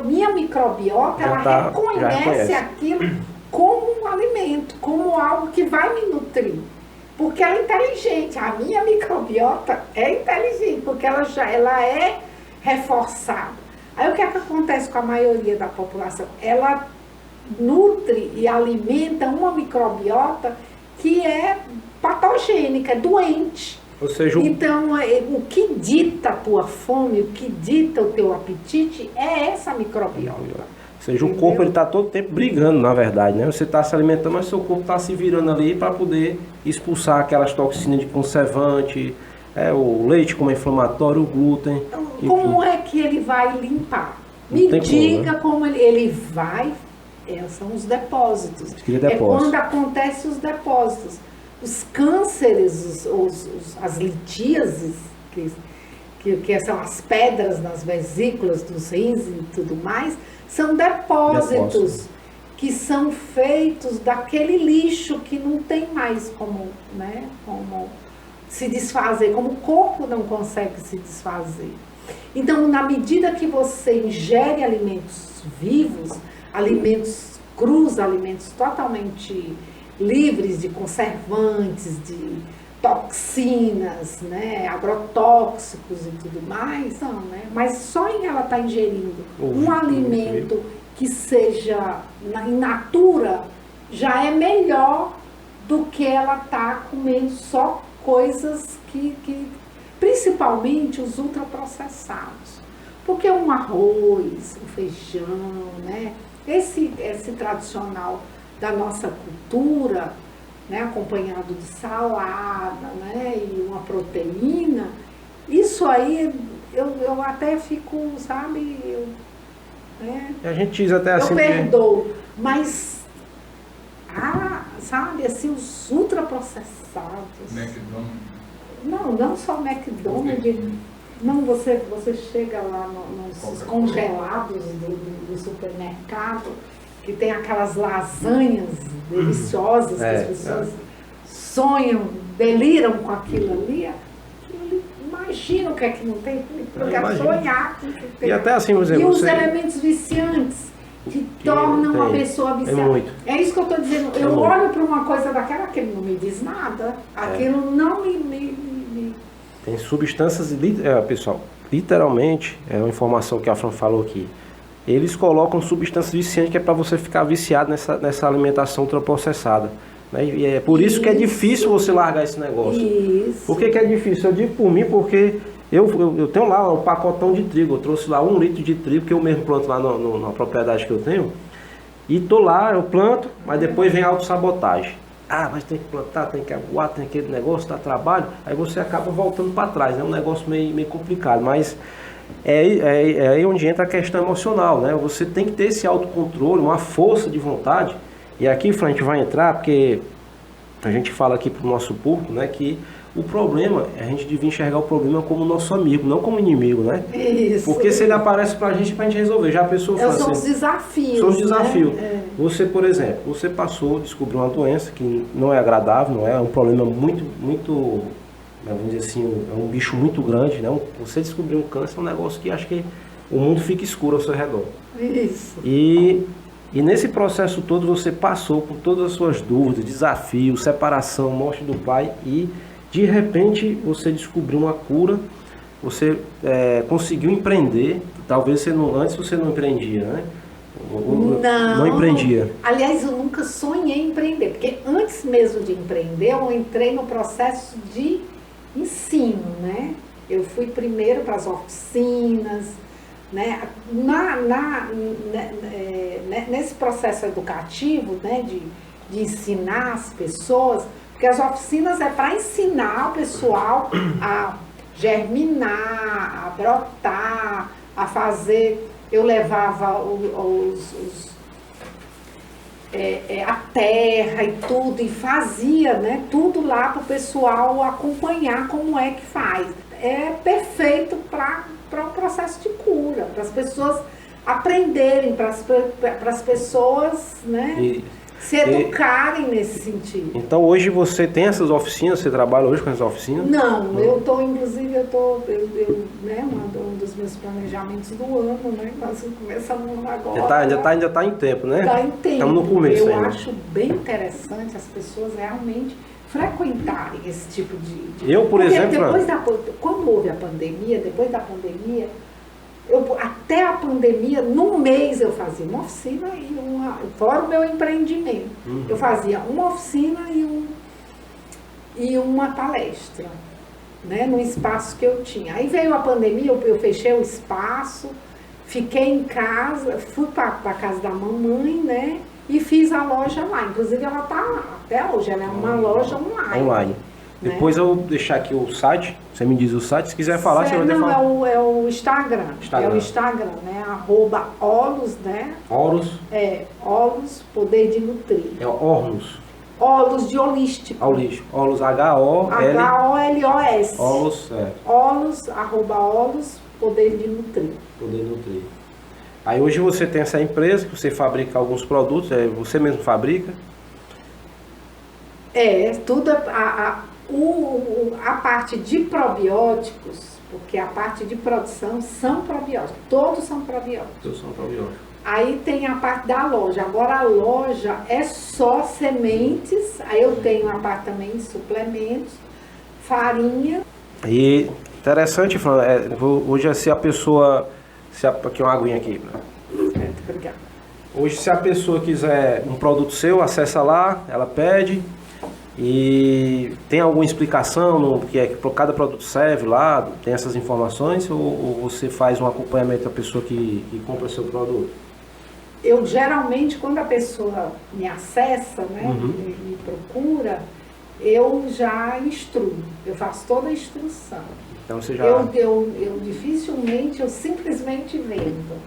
minha microbiota, ela reconhece aquilo como um alimento, como algo que vai me nutrir. Porque ela é inteligente. A minha microbiota é inteligente, porque ela é reforçada. Aí, o que é que acontece com a maioria da população? Ela nutre e alimenta uma microbiota que é patogênica, é doente. Ou seja, então, o que dita a tua fome, o que dita o teu apetite é essa microbiota. Ou seja, o corpo está todo tempo brigando, na verdade, né? Você está se alimentando, mas seu corpo está se virando ali para poder expulsar aquelas toxinas de conservante, o leite como inflamatório, o glúten. Como é que ele vai limpar? Me diga como ele vai. São os depósitos. Quando acontecem os depósitos. Os cânceres, as litíases, que são as pedras nas vesículas dos rins e tudo mais, são depósitos que são feitos daquele lixo que não tem mais como se desfazer, como o corpo não consegue se desfazer. Então, na medida que você ingere alimentos vivos, alimentos crus, alimentos totalmente livres de conservantes, de toxinas, né, agrotóxicos e tudo mais, não, né? Mas só em ela estar ingerindo um alimento que seja in natura, já é melhor do que ela estar comendo só coisas que principalmente os ultraprocessados. Porque um arroz, um feijão, né, esse tradicional da nossa cultura, né, acompanhado de salada, né, e uma proteína, isso aí eu até fico, sabe, a gente diz até assim, eu perdoo, mas sabe, assim, os ultraprocessados. McDonald's. Não só McDonald's. Não, você chega lá nos congelados do supermercado, que tem aquelas lasanhas deliciosas que as pessoas sonham, deliram com aquilo ali. Imagina o que é que não tem, eu quero sonhar com o que tem. E até assim, por exemplo, e os elementos viciantes que tornam uma pessoa viciada. É isso que eu estou dizendo. Eu olho para uma coisa daquela, aquilo não me diz nada, aquilo não me... Tem substâncias, pessoal, literalmente, é uma informação que a Fran falou aqui, eles colocam substâncias viciantes que é para você ficar viciado nessa alimentação ultraprocessada. Né? E é por isso que é difícil você largar esse negócio. Isso. Por que é difícil? Eu digo por mim porque eu tenho lá um pacotão de trigo, eu trouxe lá 1 litro de trigo que eu mesmo planto lá na propriedade que eu tenho. E tô lá, eu planto, mas depois vem a autossabotagem. Mas tem que plantar, tem que aguar, tem aquele negócio, dá trabalho. Aí você acaba voltando para trás, é um negócio meio complicado. Mas é aí onde entra a questão emocional, né? Você tem que ter esse autocontrole, uma força de vontade. E aqui, Fran, a gente vai entrar, porque a gente fala aqui para o nosso público, né, que o problema, a gente devia enxergar o problema como nosso amigo, não como inimigo, né? Isso. Porque se ele aparece pra gente resolver. Já a pessoa fala assim, são os desafios. São os desafios. Né? Você, por exemplo, você descobriu uma doença que não é agradável, não é um problema muito, vamos dizer assim, é um bicho muito grande, né? Você descobriu um câncer, é um negócio que acho que o mundo fica escuro ao seu redor. Isso. E nesse processo todo você passou por todas as suas dúvidas, desafios, separação, morte do pai e de repente você descobriu uma cura, você conseguiu empreender, talvez antes você não empreendia, né? Não empreendia. Aliás, eu nunca sonhei em empreender, porque antes mesmo de empreender, eu entrei no processo de ensino, né? Eu fui primeiro para as oficinas, né? Nesse processo educativo, né? De ensinar as pessoas, porque as oficinas é para ensinar o pessoal a germinar, a brotar, a fazer. Eu levava a terra e tudo, e fazia, né, tudo lá para o pessoal acompanhar como é que faz. É perfeito para o processo de cura, para as pessoas aprenderem, para as pessoas, né, se educarem nesse sentido. Então hoje você tem essas oficinas, você trabalha hoje com essas oficinas? Não, eu estou, inclusive, né, um dos meus planejamentos do ano, né, nós começamos agora. Ainda tá em tempo, né? Está em tempo. Estamos no começo ainda. Eu acho bem interessante as pessoas realmente frequentarem esse tipo de... Eu, por exemplo... Quando houve a pandemia, depois da pandemia, até a pandemia, num mês eu fazia uma oficina fora o meu empreendimento. Uhum. Eu fazia uma oficina e uma palestra, né, no espaço que eu tinha. Aí veio a pandemia, eu fechei o espaço, fiquei em casa, fui para a casa da mamãe, né? E fiz a loja lá. Inclusive ela está até hoje, ela é uma loja online. Né? Depois eu vou deixar aqui o site, você me diz o site, se quiser falar, você vai ter falar. É o Instagram. É o Instagram, né? @Olus, né? Olus. Olus, poder de nutrir. É Olus. Olus de holístico. Olus, H-O-L. H-O-L-O-S. Olus, Olus, @Olus, poder de nutrir. Poder de nutrir. Aí hoje você tem essa empresa que você fabrica alguns produtos, você mesmo fabrica? Tudo a parte de probióticos, porque a parte de produção são probióticos, todos são probióticos. Aí tem a parte da loja, agora a loja é só sementes, aí eu tenho a parte também de suplementos, farinha. E interessante, Fran, hoje se a pessoa, aqui uma aguinha aqui. Obrigada. Hoje se a pessoa quiser um produto seu, acessa lá, ela pede. E tem alguma explicação no que é que para cada produto serve lá? Tem essas informações ou você faz um acompanhamento da pessoa que compra o seu produto? Eu geralmente, quando a pessoa me acessa, né, me procura, eu já instruo, eu faço toda a instrução. Então você já... Eu dificilmente, eu simplesmente vendo.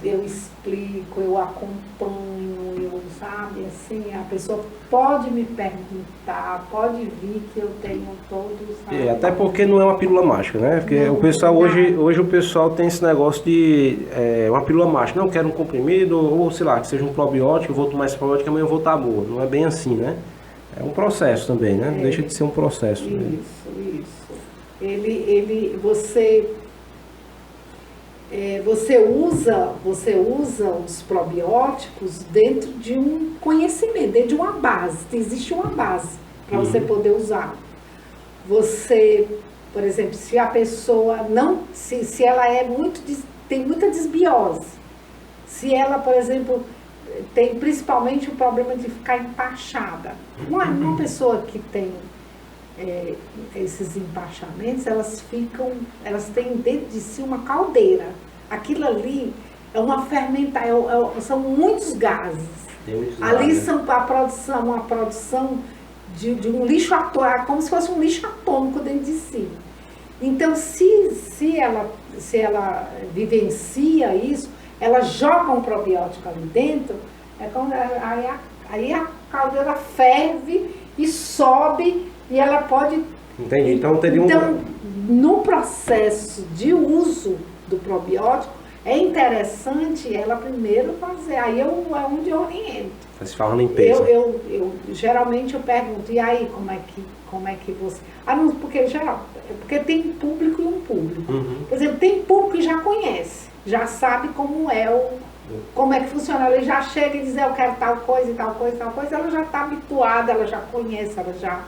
Eu explico, eu acompanho, sabe, assim, a pessoa pode me perguntar, pode vir que eu tenho todos, sabe? Até porque não é uma pílula mágica, né? Porque o pessoal hoje o pessoal tem esse negócio de uma pílula mágica, não quero um comprimido, ou sei lá, que seja um probiótico, eu vou tomar esse probiótico, amanhã eu vou estar boa. Não é bem assim, né? É um processo também, né? Não deixa de ser um processo. Isso. Você usa os probióticos dentro de um conhecimento, dentro de uma base. Existe uma base para você poder usar. Você, por exemplo, se a pessoa não, se ela tem muita desbiose, se ela, por exemplo, tem principalmente o problema de ficar empachada. Uma pessoa que tem esses empachamentos, elas têm dentro de si uma caldeira. Aquilo ali é uma fermentação, são muitos gases. Ali são uma produção de um lixo atômico, como se fosse um lixo atômico dentro de si. Então, se ela vivencia isso, ela joga um probiótico ali dentro, aí a caldeira ferve e sobe. E ela pode... Entendi. Então, no processo de uso do probiótico, é interessante ela primeiro fazer. Aí é onde eu oriento. Você fala limpeza. Geralmente eu pergunto, e aí, como é que você... não, porque tem público e um público. Por exemplo, tem público que já conhece, já sabe como é que funciona. Ele já chega e diz, eu quero tal coisa e tal coisa e tal coisa, ela já está habituada, ela já conhece, ela já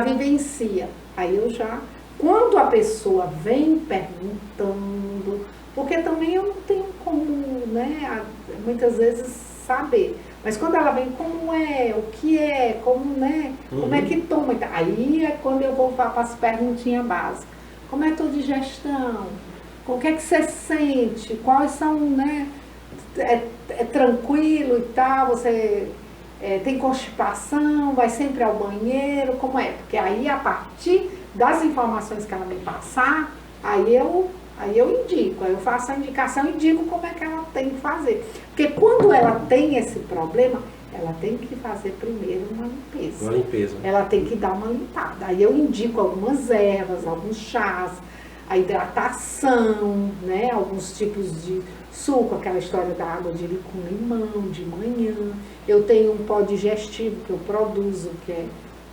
vivencia. Aí quando a pessoa vem perguntando, porque também eu não tenho como, né, muitas vezes saber, mas quando ela vem, como é, o que é, como é que toma, aí é quando eu vou para as perguntinhas básicas. Como é a tua digestão? O que é que você sente? Quais são, né, é tranquilo e tal, você... tem constipação, vai sempre ao banheiro, como é? Porque aí, a partir das informações que ela me passar, aí eu indico, aí eu faço a indicação e digo como é que ela tem que fazer. Porque quando ela tem esse problema, ela tem que fazer primeiro uma limpeza. Ela tem que dar uma limpada. Aí eu indico algumas ervas, alguns chás, a hidratação, né? Alguns tipos de suco, aquela história da água de com limão, de manhã. Eu tenho um pó digestivo que eu produzo,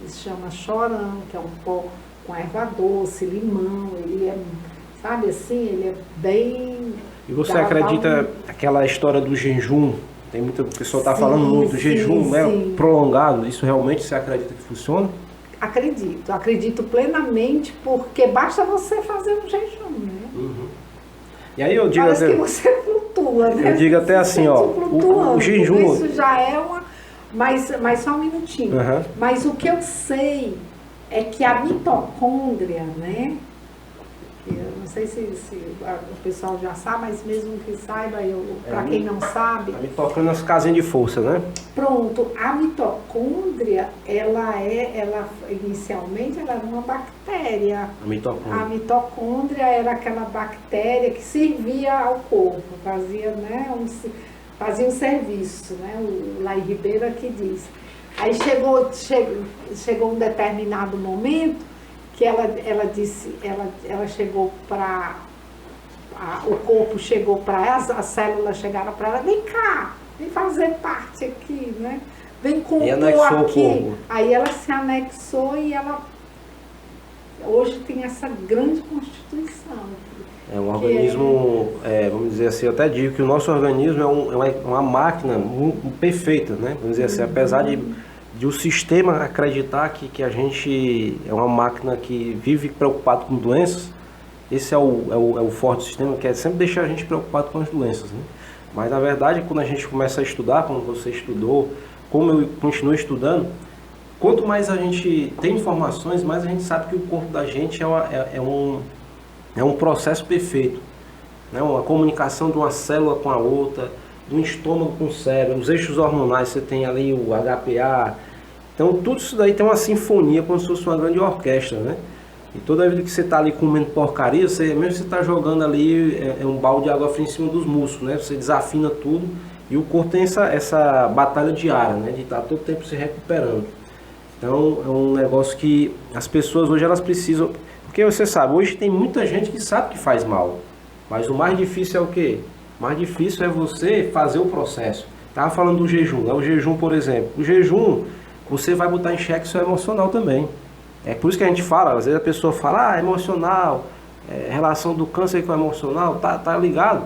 se chama chorão, que é um pó com erva doce, limão, ele é, sabe assim, ele é bem... E você acredita aquela história do jejum? Tem muita pessoa está falando muito do jejum, né, prolongado, isso realmente você acredita que funciona? Acredito plenamente, porque basta você fazer um jejum, né? E aí eu digo Parece que você flutua, né? Eu digo até assim, ó, o jejum... Isso já é mas só um minutinho. Mas o que eu sei é que a mitocôndria, né? Eu não sei se o pessoal já sabe, mas mesmo que saiba, para quem não sabe... Tá me tocando nas casinhas de força, né? Pronto, a mitocôndria, inicialmente ela era uma bactéria. A mitocôndria era aquela bactéria que servia ao corpo, fazia, né, fazia um serviço, né? O Lai Ribeiro aqui diz. Aí chegou um determinado momento que ela disse, ela chegou para, o corpo chegou para ela, as células chegaram para ela, vem cá, vem fazer parte aqui, né? Vem compor aqui. Aí ela se anexou e ela hoje tem essa grande constituição. É um organismo, vamos dizer assim, eu até digo que o nosso organismo é uma máquina muito perfeita, né? Vamos dizer assim, apesar de o sistema acreditar que a gente é uma máquina que vive preocupado com doenças, esse é o forte do sistema, que é sempre deixar a gente preocupado com as doenças, né? Mas na verdade, quando a gente começa a estudar, como você estudou, como eu continuo estudando, quanto mais a gente tem informações, mais a gente sabe que o corpo da gente é um processo perfeito, né? Uma comunicação de uma célula com a outra, do estômago com o cérebro, os eixos hormonais, você tem ali o HPA. Então tudo isso daí tem uma sinfonia, como se fosse uma grande orquestra, né? E toda vida que você está ali comendo porcaria, mesmo que você está jogando ali um balde de água fria em cima dos músculos, né? Você desafina tudo e o corpo tem essa batalha diária, né? De estar todo tempo se recuperando. Então é um negócio que as pessoas hoje elas precisam, porque você sabe, hoje tem muita gente que sabe que faz mal, mas o mais difícil é o quê? O mais difícil é você fazer o processo. Estava falando do jejum, né? O jejum, por exemplo. O jejum, você vai botar em xeque seu emocional também. É por isso que a gente fala, às vezes a pessoa fala, emocional, relação do câncer com o emocional, tá ligado?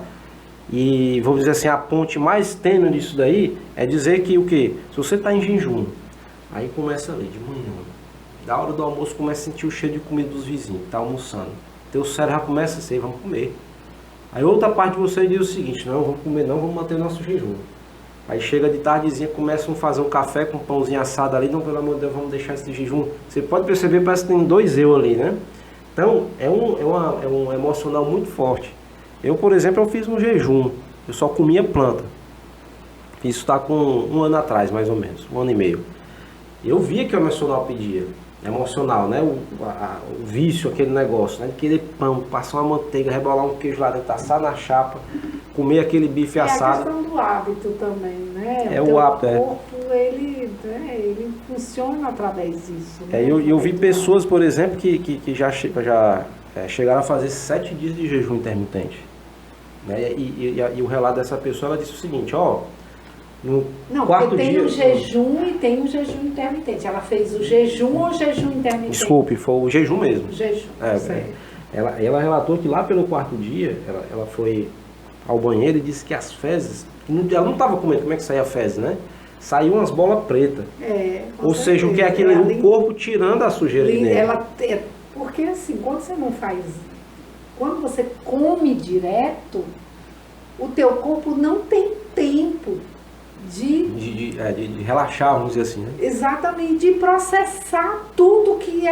E vamos dizer assim, a ponte mais tênue disso daí é dizer que o quê? Se você está em jejum, aí começa ali de manhã, da hora do almoço começa a sentir o cheiro de comida dos vizinhos, tá almoçando. Teu cérebro já começa a ser, vamos comer. Aí outra parte de você diz o seguinte, não vamos comer não, vamos manter o nosso jejum. Aí chega de tardezinha, começam a fazer um café com um pãozinho assado ali, não, pelo amor de Deus, vamos deixar esse jejum. Você pode perceber, parece que tem 2 eu ali, né? Então, é um emocional muito forte. Eu, por exemplo, eu fiz um jejum, eu só comia planta. Isso está com 1 ano atrás, mais ou menos, 1 ano e meio. Eu via que o emocional pedia. Emocional, né? O vício, aquele negócio, né? De querer pão, passar uma manteiga, rebolar um queijo lá dentro, assar na chapa, comer aquele bife assado. É a questão do hábito também, né? É o hábito, o corpo, ele funciona através disso. Né? Eu vi pessoas, por exemplo, que já chegaram a fazer 7 dias de jejum intermitente. Né? E o relato dessa pessoa, ela disse o seguinte, não, porque tem o jejum e tem o jejum intermitente. Ela fez o jejum ou o jejum intermitente? Desculpe, foi o jejum mesmo. Jejum, ela relatou que lá pelo 4º dia, ela foi ao banheiro e disse que as fezes, ela não estava comendo, como é que saía a fezes, né? Saiu umas bolas pretas. Ou seja, o que é aquilo? O corpo tirando a sujeira de dentro. Porque assim, quando você não faz, quando você come direto, o teu corpo não tem tempo de relaxar, vamos dizer assim, né? Exatamente, de processar tudo que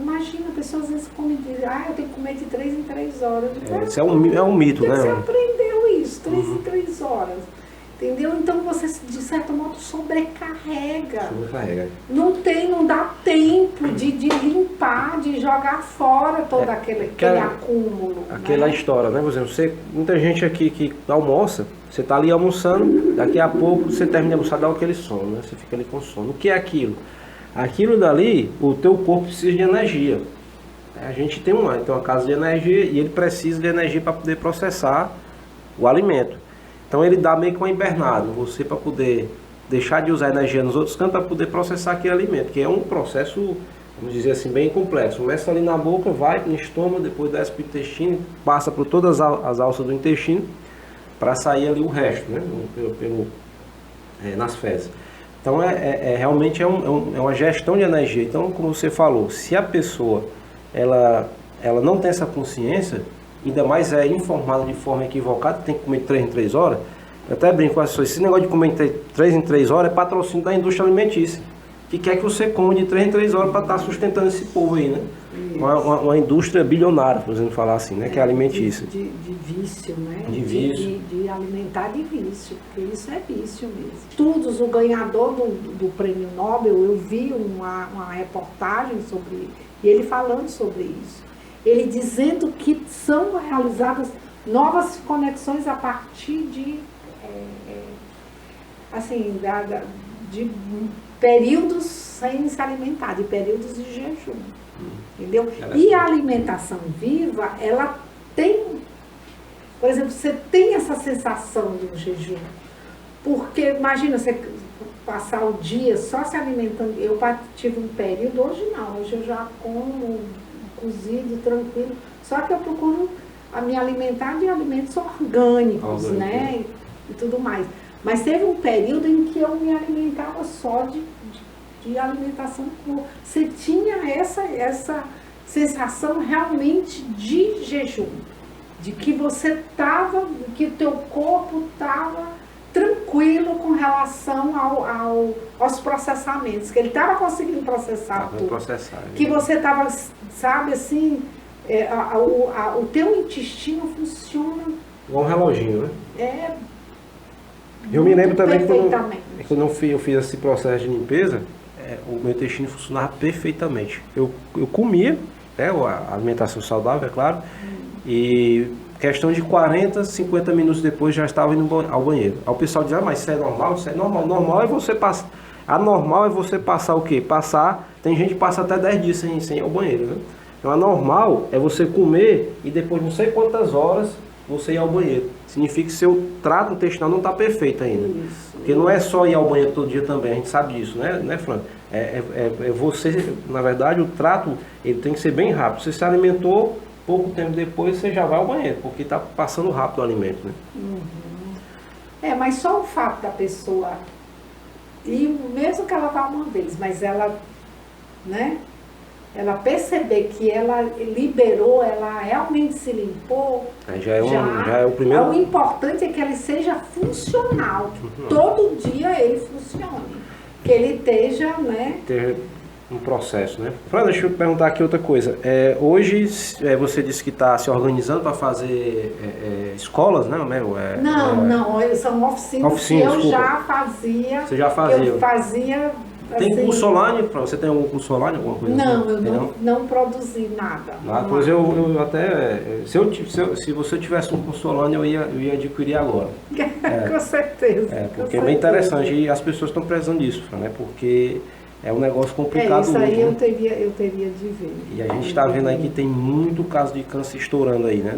imagina, a pessoa às vezes come eu tenho que comer de 3 em 3 horas. Isso é um mito, né? Você aprendeu isso, 3 em 3 horas. Entendeu? Então você, de certo modo, sobrecarrega. Não dá tempo de limpar, de jogar fora todo aquele acúmulo. Aquela história, né? Por exemplo, muita gente aqui que almoça, você está ali almoçando, daqui a pouco você termina de almoçar, dá aquele sono, né? Você fica ali com sono. O que é aquilo? Aquilo dali, o teu corpo precisa de energia. A gente tem uma casa de energia e ele precisa de energia para poder processar o alimento. Então ele dá meio que uma hibernada, você para poder deixar de usar energia nos outros cantos para poder processar aquele alimento, que é um processo, vamos dizer assim, bem complexo. Começa ali na boca, vai no estômago, depois desce para o intestino, passa por todas as alças do intestino para sair ali o resto, né? Nas fezes. Então realmente é uma gestão de energia. Então, como você falou, se a pessoa ela não tem essa consciência, ainda mais informado de forma equivocada, tem que comer 3 em 3 horas. Eu até brinco com as pessoas, esse negócio de comer 3 em 3 horas é patrocínio da indústria alimentícia. que quer que você coma de 3 em 3 horas para estar sustentando esse povo aí, né? Uma indústria bilionária, por exemplo, falar assim, né? Que é alimentícia. De vício, né? De vício. De alimentar de vício, porque isso é vício mesmo. Estudos, o ganhador do prêmio Nobel, eu vi uma reportagem sobre, e ele falando sobre isso. Ele dizendo que são realizadas novas conexões a partir de, de períodos sem se alimentar, de períodos de jejum. Entendeu? E a alimentação viva, ela tem, por exemplo, você tem essa sensação de um jejum. Porque, imagina, você passar o dia só se alimentando. Eu tive um período, hoje não, hoje eu já como cozido, tranquilo. Só que eu procuro me alimentar de alimentos orgânicos, né? E tudo mais. Mas teve um período em que eu me alimentava só de alimentação pura. Você tinha essa sensação realmente de jejum, de que você estava, que o teu corpo estava tranquilo com relação aos processamentos, que ele estava conseguindo processar tudo. Que você estava, sabe, assim, o teu intestino funciona... Igual um reloginho, né? Eu me lembro também que quando eu fiz esse processo de limpeza, o meu intestino funcionava perfeitamente. Eu comia, a alimentação saudável, é claro, e questão de 40, 50 minutos depois já estava indo ao banheiro. Aí o pessoal diz, mas isso é normal? Isso é normal. Normal é você passar. Anormal é você passar o quê? Tem gente que passa até 10 dias sem ir ao banheiro, né? Então, anormal é você comer e depois não sei quantas horas você ir ao banheiro. Significa que seu trato intestinal não está perfeito ainda. Isso. Porque não é só ir ao banheiro todo dia também, a gente sabe disso, né, Fran? Você, na verdade, o trato ele tem que ser bem rápido. Você se alimentou, pouco tempo depois você já vai ao banheiro, porque está passando rápido o alimento, né? Uhum. Mas só o fato da pessoa, e mesmo que ela vá uma vez, mas ela, né? Ela perceber que ela liberou, ela realmente se limpou. Já é o primeiro. O importante é que ele seja funcional, que todo dia ele funcione. Que ele esteja, né? Ter um processo, né? Fran, deixa eu perguntar aqui outra coisa. Hoje você disse que está se organizando para fazer escolas, né? Não, são oficinas que eu já fazia. Você já fazia? Eu fazia. Tem assim, curso online? Você tem algum curso online, alguma coisa? Não, eu não produzi nada. Pois eu até... Se você tivesse um curso online, eu ia adquirir agora. Com certeza. Porque é bem interessante e as pessoas estão precisando disso, né? Porque é um negócio complicado. Isso aí hoje, eu teria de ver. E a gente está vendo aí que tem muito caso de câncer estourando aí, né?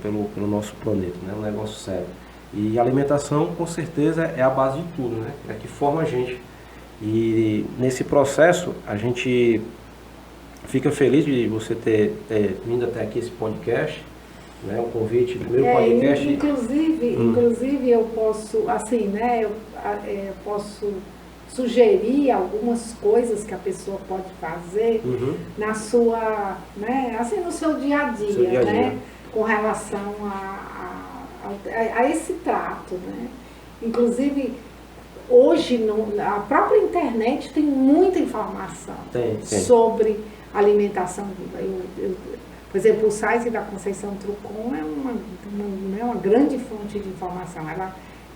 Pelo nosso planeta, né? Um negócio sério. E a alimentação, com certeza, é a base de tudo, né? É que forma a gente. E nesse processo, a gente fica feliz de você ter vindo até aqui esse podcast, né? Um convite, primeiro podcast. Inclusive eu posso, assim, né? Eu posso sugerir algumas coisas que a pessoa pode fazer na sua, né? Assim, no seu dia a dia, né? Com relação a esse trato, né? Inclusive, hoje, a própria internet tem muita informação sobre alimentação viva. Por exemplo, o site da Conceição Trucon é uma grande fonte de informação.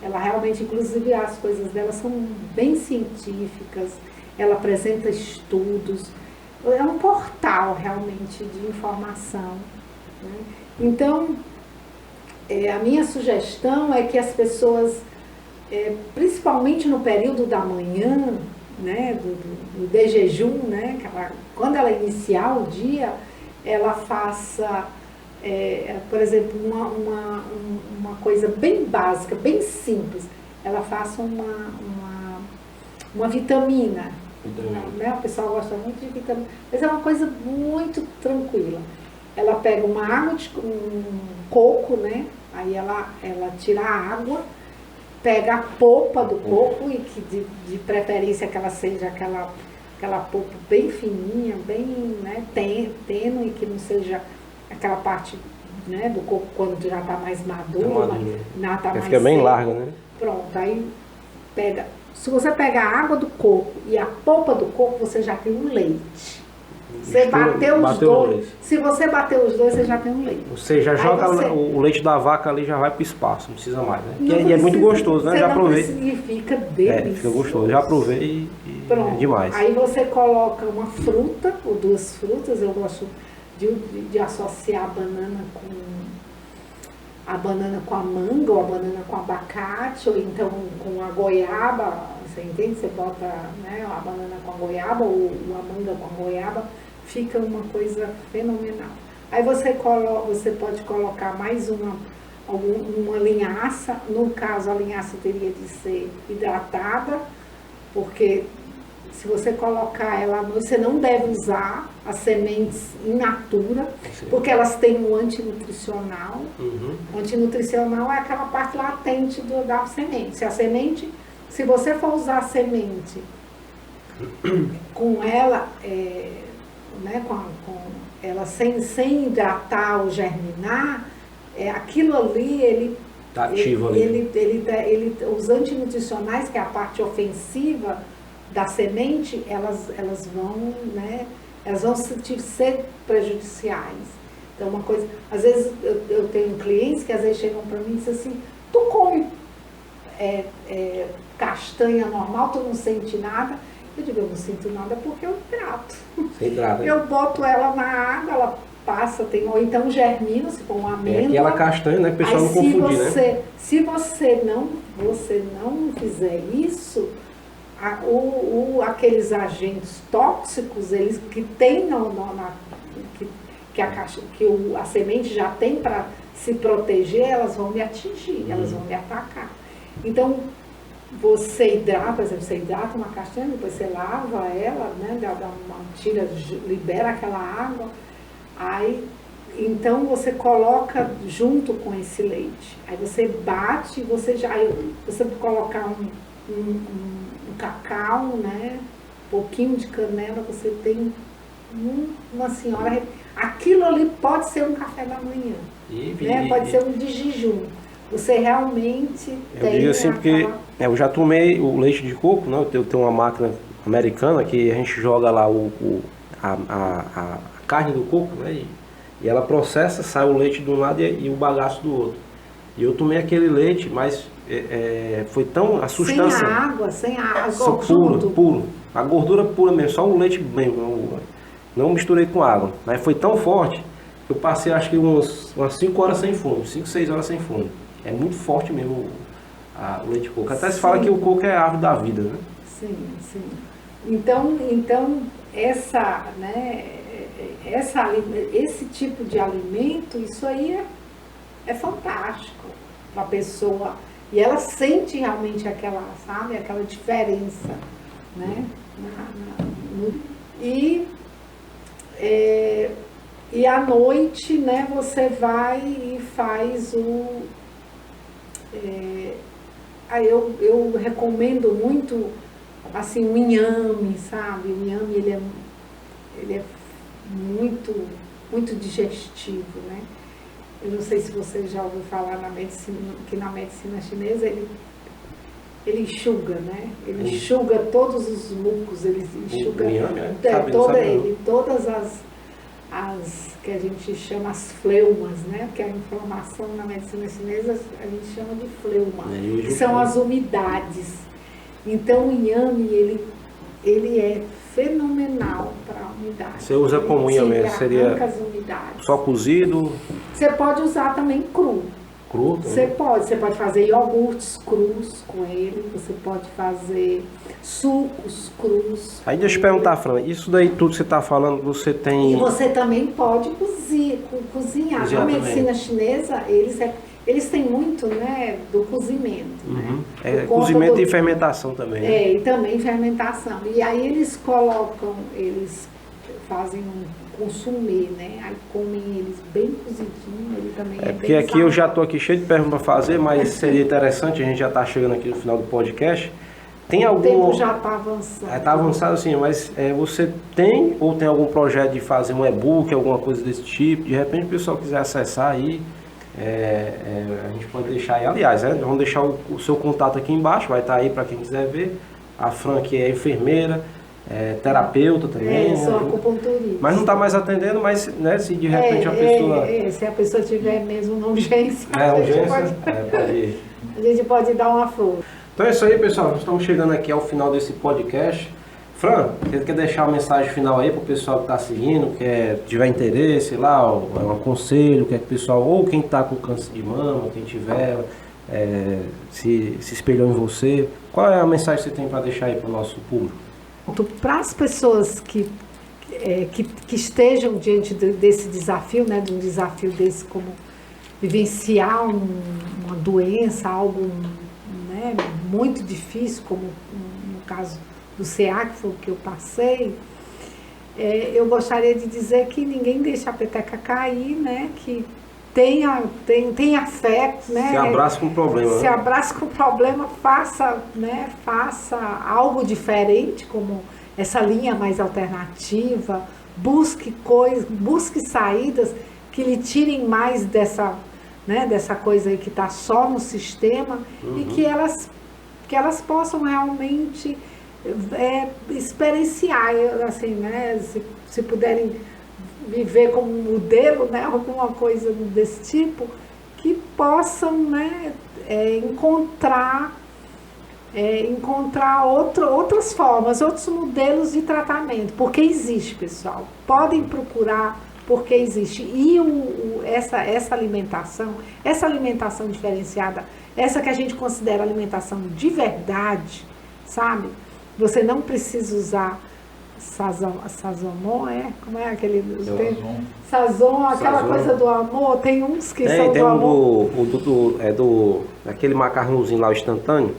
Ela realmente, inclusive, as coisas dela são bem científicas, ela apresenta estudos, é um portal realmente de informação, né? Então, a minha sugestão é que as pessoas... principalmente no período da manhã, né, do de jejum, né, quando ela iniciar o dia, ela faça, por exemplo, uma coisa bem básica, bem simples, ela faça uma vitamina. Né, o pessoal gosta muito de vitamina, mas é uma coisa muito tranquila. Ela pega uma água de coco, né, aí ela tira a água, pega a polpa do coco e que de preferência que ela seja aquela polpa bem fininha, bem, né, tênue, que não seja aquela parte, né, do coco quando já está mais maduro, fica bem larga, né? Pronto, aí pega Se você pegar a água do coco e a polpa do coco, você já tem um leite. Você bateu os dois. Se você bater os dois, você já tem um leite. Você já joga o leite da vaca ali, já vai para o espaço, não precisa mais, né? E é muito gostoso, né? Já provei. E fica delicioso. Fica gostoso. Já provei e é demais. Aí você coloca uma fruta, ou 2 frutas. Eu gosto de associar a banana com a manga, ou a banana com abacate, ou então com a goiaba. Você entende? Você bota, né, a banana com a goiaba ou a manga com a goiaba, fica uma coisa fenomenal. Aí você pode colocar mais uma linhaça. No caso, a linhaça teria de ser hidratada, porque se você colocar ela, você não deve usar as sementes in natura, porque elas têm um antinutricional. O antinutricional é aquela parte latente da semente. Se você for usar a semente com ela, né, com ela sem hidratar ou germinar, aquilo ali, ele tá ativo ali. Os antinutricionais, que é a parte ofensiva da semente, elas vão, né, ser prejudiciais. Então, uma coisa, às vezes eu tenho clientes que às vezes chegam para mim e dizem assim: tu come castanha normal, tu não sente nada? Eu digo: eu não sinto nada porque eu hidrato. Eu boto ela na água, ela passa, ou então germina, se for uma amêndoa. Aquela castanha, né, que o pessoal não confunde, né? Se você não fizer isso, aqueles agentes tóxicos, eles que tem que a semente já tem para se proteger, elas vão me atingir, elas vão me atacar. Então, você hidrata, por exemplo, você hidrata uma castanha, depois você lava ela, né, libera aquela água, aí então você coloca junto com esse leite. Aí você bate, você colocar um cacau, né, um pouquinho de canela, você tem uma senhora. Aquilo ali pode ser um café da manhã, né? Pode ser um de jejum. Você realmente tem. Eu digo assim, porque eu já tomei o leite de coco, né? Eu tenho uma máquina americana que a gente joga lá a carne do coco, né? E ela processa, sai o leite de um lado e o bagaço do outro. E eu tomei aquele leite, mas foi tão a sustância. Sem água, só puro. A gordura pura mesmo, só o leite mesmo. Não misturei com água. Mas foi tão forte que eu passei acho que umas 5 horas sem fundo, 5, 6 horas sem fundo. É muito forte mesmo o leite de coco. Até se fala que o coco é a árvore da vida, né? Sim. Então esse tipo de alimento, isso aí é fantástico para a pessoa. E ela sente realmente aquela diferença, né? E à noite, né, você vai e faz aí eu recomendo muito, assim, o inhame, sabe? O inhame, ele é muito, muito digestivo, né? Eu não sei se você já ouviu falar que na medicina chinesa ele enxuga, né? Ele enxuga todos os mucos, ele enxuga todas as que a gente chama as fleumas, né? Porque a inflamação na medicina chinesa a gente chama de fleuma, que são as umidades. Então o inhame, ele é fenomenal para a umidade. Você usa como inhame? Seria só cozido? Você pode usar também cru. Você pode fazer iogurtes crus com ele, você pode fazer sucos crus. Aí deixa eu perguntar, Fran, isso daí tudo que você está falando, você tem... E você também pode cozinhar. Na medicina chinesa, eles têm muito, né, do cozimento. Né? Cozimento e fermentação também. Né? E também fermentação. E aí eles fazem um consumir, né? Aí comem eles bem cozidinho, ele também é porque aqui eu já estou aqui cheio de perguntas para fazer, mas seria interessante, a gente já está chegando aqui no final do podcast. O tempo já está avançando. Está avançado sim, mas você tem algum projeto de fazer um e-book, alguma coisa desse tipo? De repente o pessoal quiser acessar aí, a gente pode deixar aí, aliás, vamos deixar o seu contato aqui embaixo, vai estar aí para quem quiser ver. A Fran, que é enfermeira, terapeuta também. Sou acupunturista. Mas não está mais atendendo, mas né, se de repente a pessoa... se a pessoa tiver mesmo uma urgência, a gente pode dar uma força. Então é isso aí, pessoal. Nós estamos chegando aqui ao final desse podcast. Fran, você quer deixar uma mensagem final aí para o pessoal que está seguindo, que tiver interesse lá, um conselho, quer que o pessoal, ou quem está com câncer de mama, quem tiver, se espelhou em você, qual é a mensagem que você tem para deixar aí para o nosso público? Para as pessoas que estejam diante desse desafio, né, de um desafio desse, como vivenciar uma doença, algo, né, muito difícil, como no caso do CA, que foi o que eu passei, eu gostaria de dizer que ninguém deixa a peteca cair, né, que tenha fé, né? Se abraça com o problema. Se abraça com o problema, faça algo diferente, como essa linha mais alternativa, busque saídas que lhe tirem mais dessa coisa aí que está só no sistema, e que elas possam realmente experienciar, assim, né? Se puderem viver como modelo, né, alguma coisa desse tipo, que possam, né, encontrar outras formas, outros modelos de tratamento, porque existe, pessoal. Podem procurar, porque existe. E essa alimentação diferenciada, essa que a gente considera alimentação de verdade, sabe? Você não precisa usar sazon, como é aquele... Sazon, aquela coisa do amor, tem uns que são do amor. Aquele macarrãozinho lá, o instantâneo,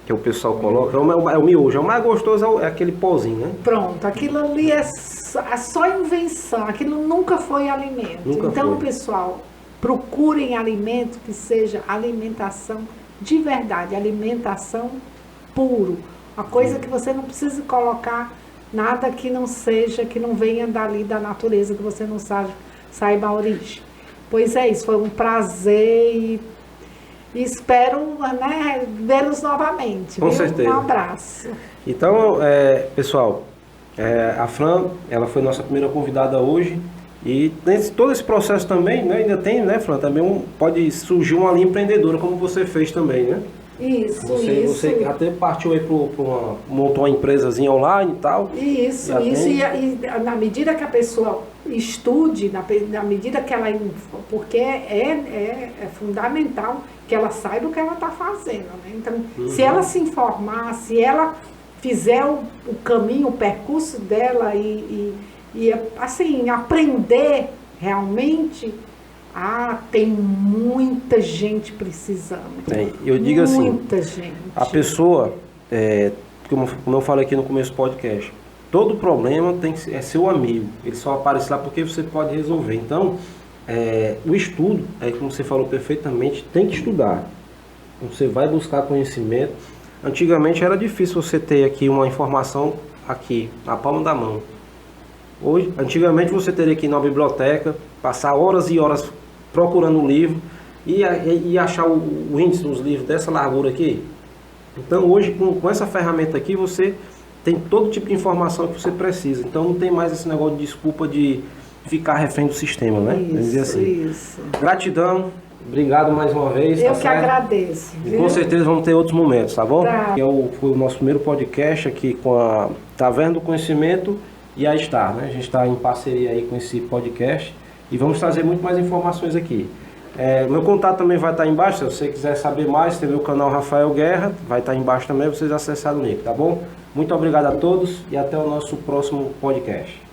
que o pessoal coloca, é o miojo, é o mais gostoso, é aquele pozinho, né? Pronto, aquilo ali é só invenção, aquilo nunca foi alimento. Pessoal, procurem alimento que seja alimentação de verdade, alimentação puro, uma coisa que você não precisa colocar nada que não venha dali da natureza, que você não saiba a origem. Pois é isso, foi um prazer e espero, né, vê-los novamente. Com certeza. Um abraço. Então, pessoal, a Fran, ela foi nossa primeira convidada hoje, e todo esse processo também, né, ainda tem, né, Fran, também pode surgir uma linha empreendedora, como você fez também, né? Isso. Você até partiu aí montou uma empresazinha online e tal. Isso. E na medida que a pessoa estude, na medida que ela... Porque é fundamental que ela saiba o que ela está fazendo, né? Então, se ela se informar, se ela fizer o caminho, o percurso dela e assim, aprender realmente... tem muita gente precisando. Eu digo assim, muita gente. A pessoa, como eu falei aqui no começo do podcast, todo problema é seu amigo. Ele só aparece lá porque você pode resolver. Então, o estudo, como você falou perfeitamente, tem que estudar. Você vai buscar conhecimento. Antigamente era difícil você ter aqui uma informação aqui, na palma da mão. Hoje, antigamente você teria que ir na biblioteca, passar horas e horas procurando um livro e achar o índice dos livros dessa largura aqui. Então hoje com essa ferramenta aqui você tem todo tipo de informação que você precisa. Então não tem mais esse negócio de desculpa de ficar refém do sistema, né? Isso. Gratidão, obrigado mais uma vez. Eu que agradeço. E com certeza vamos ter outros momentos, tá bom? Foi o nosso primeiro podcast aqui com a Taverna do Conhecimento e a Star, né? A gente está em parceria aí com esse podcast. E vamos trazer muito mais informações aqui. Meu contato também vai estar embaixo, se você quiser saber mais, tem meu canal Rafael Guerra, vai estar embaixo também, vocês acessarem o link, tá bom? Muito obrigado a todos e até o nosso próximo podcast.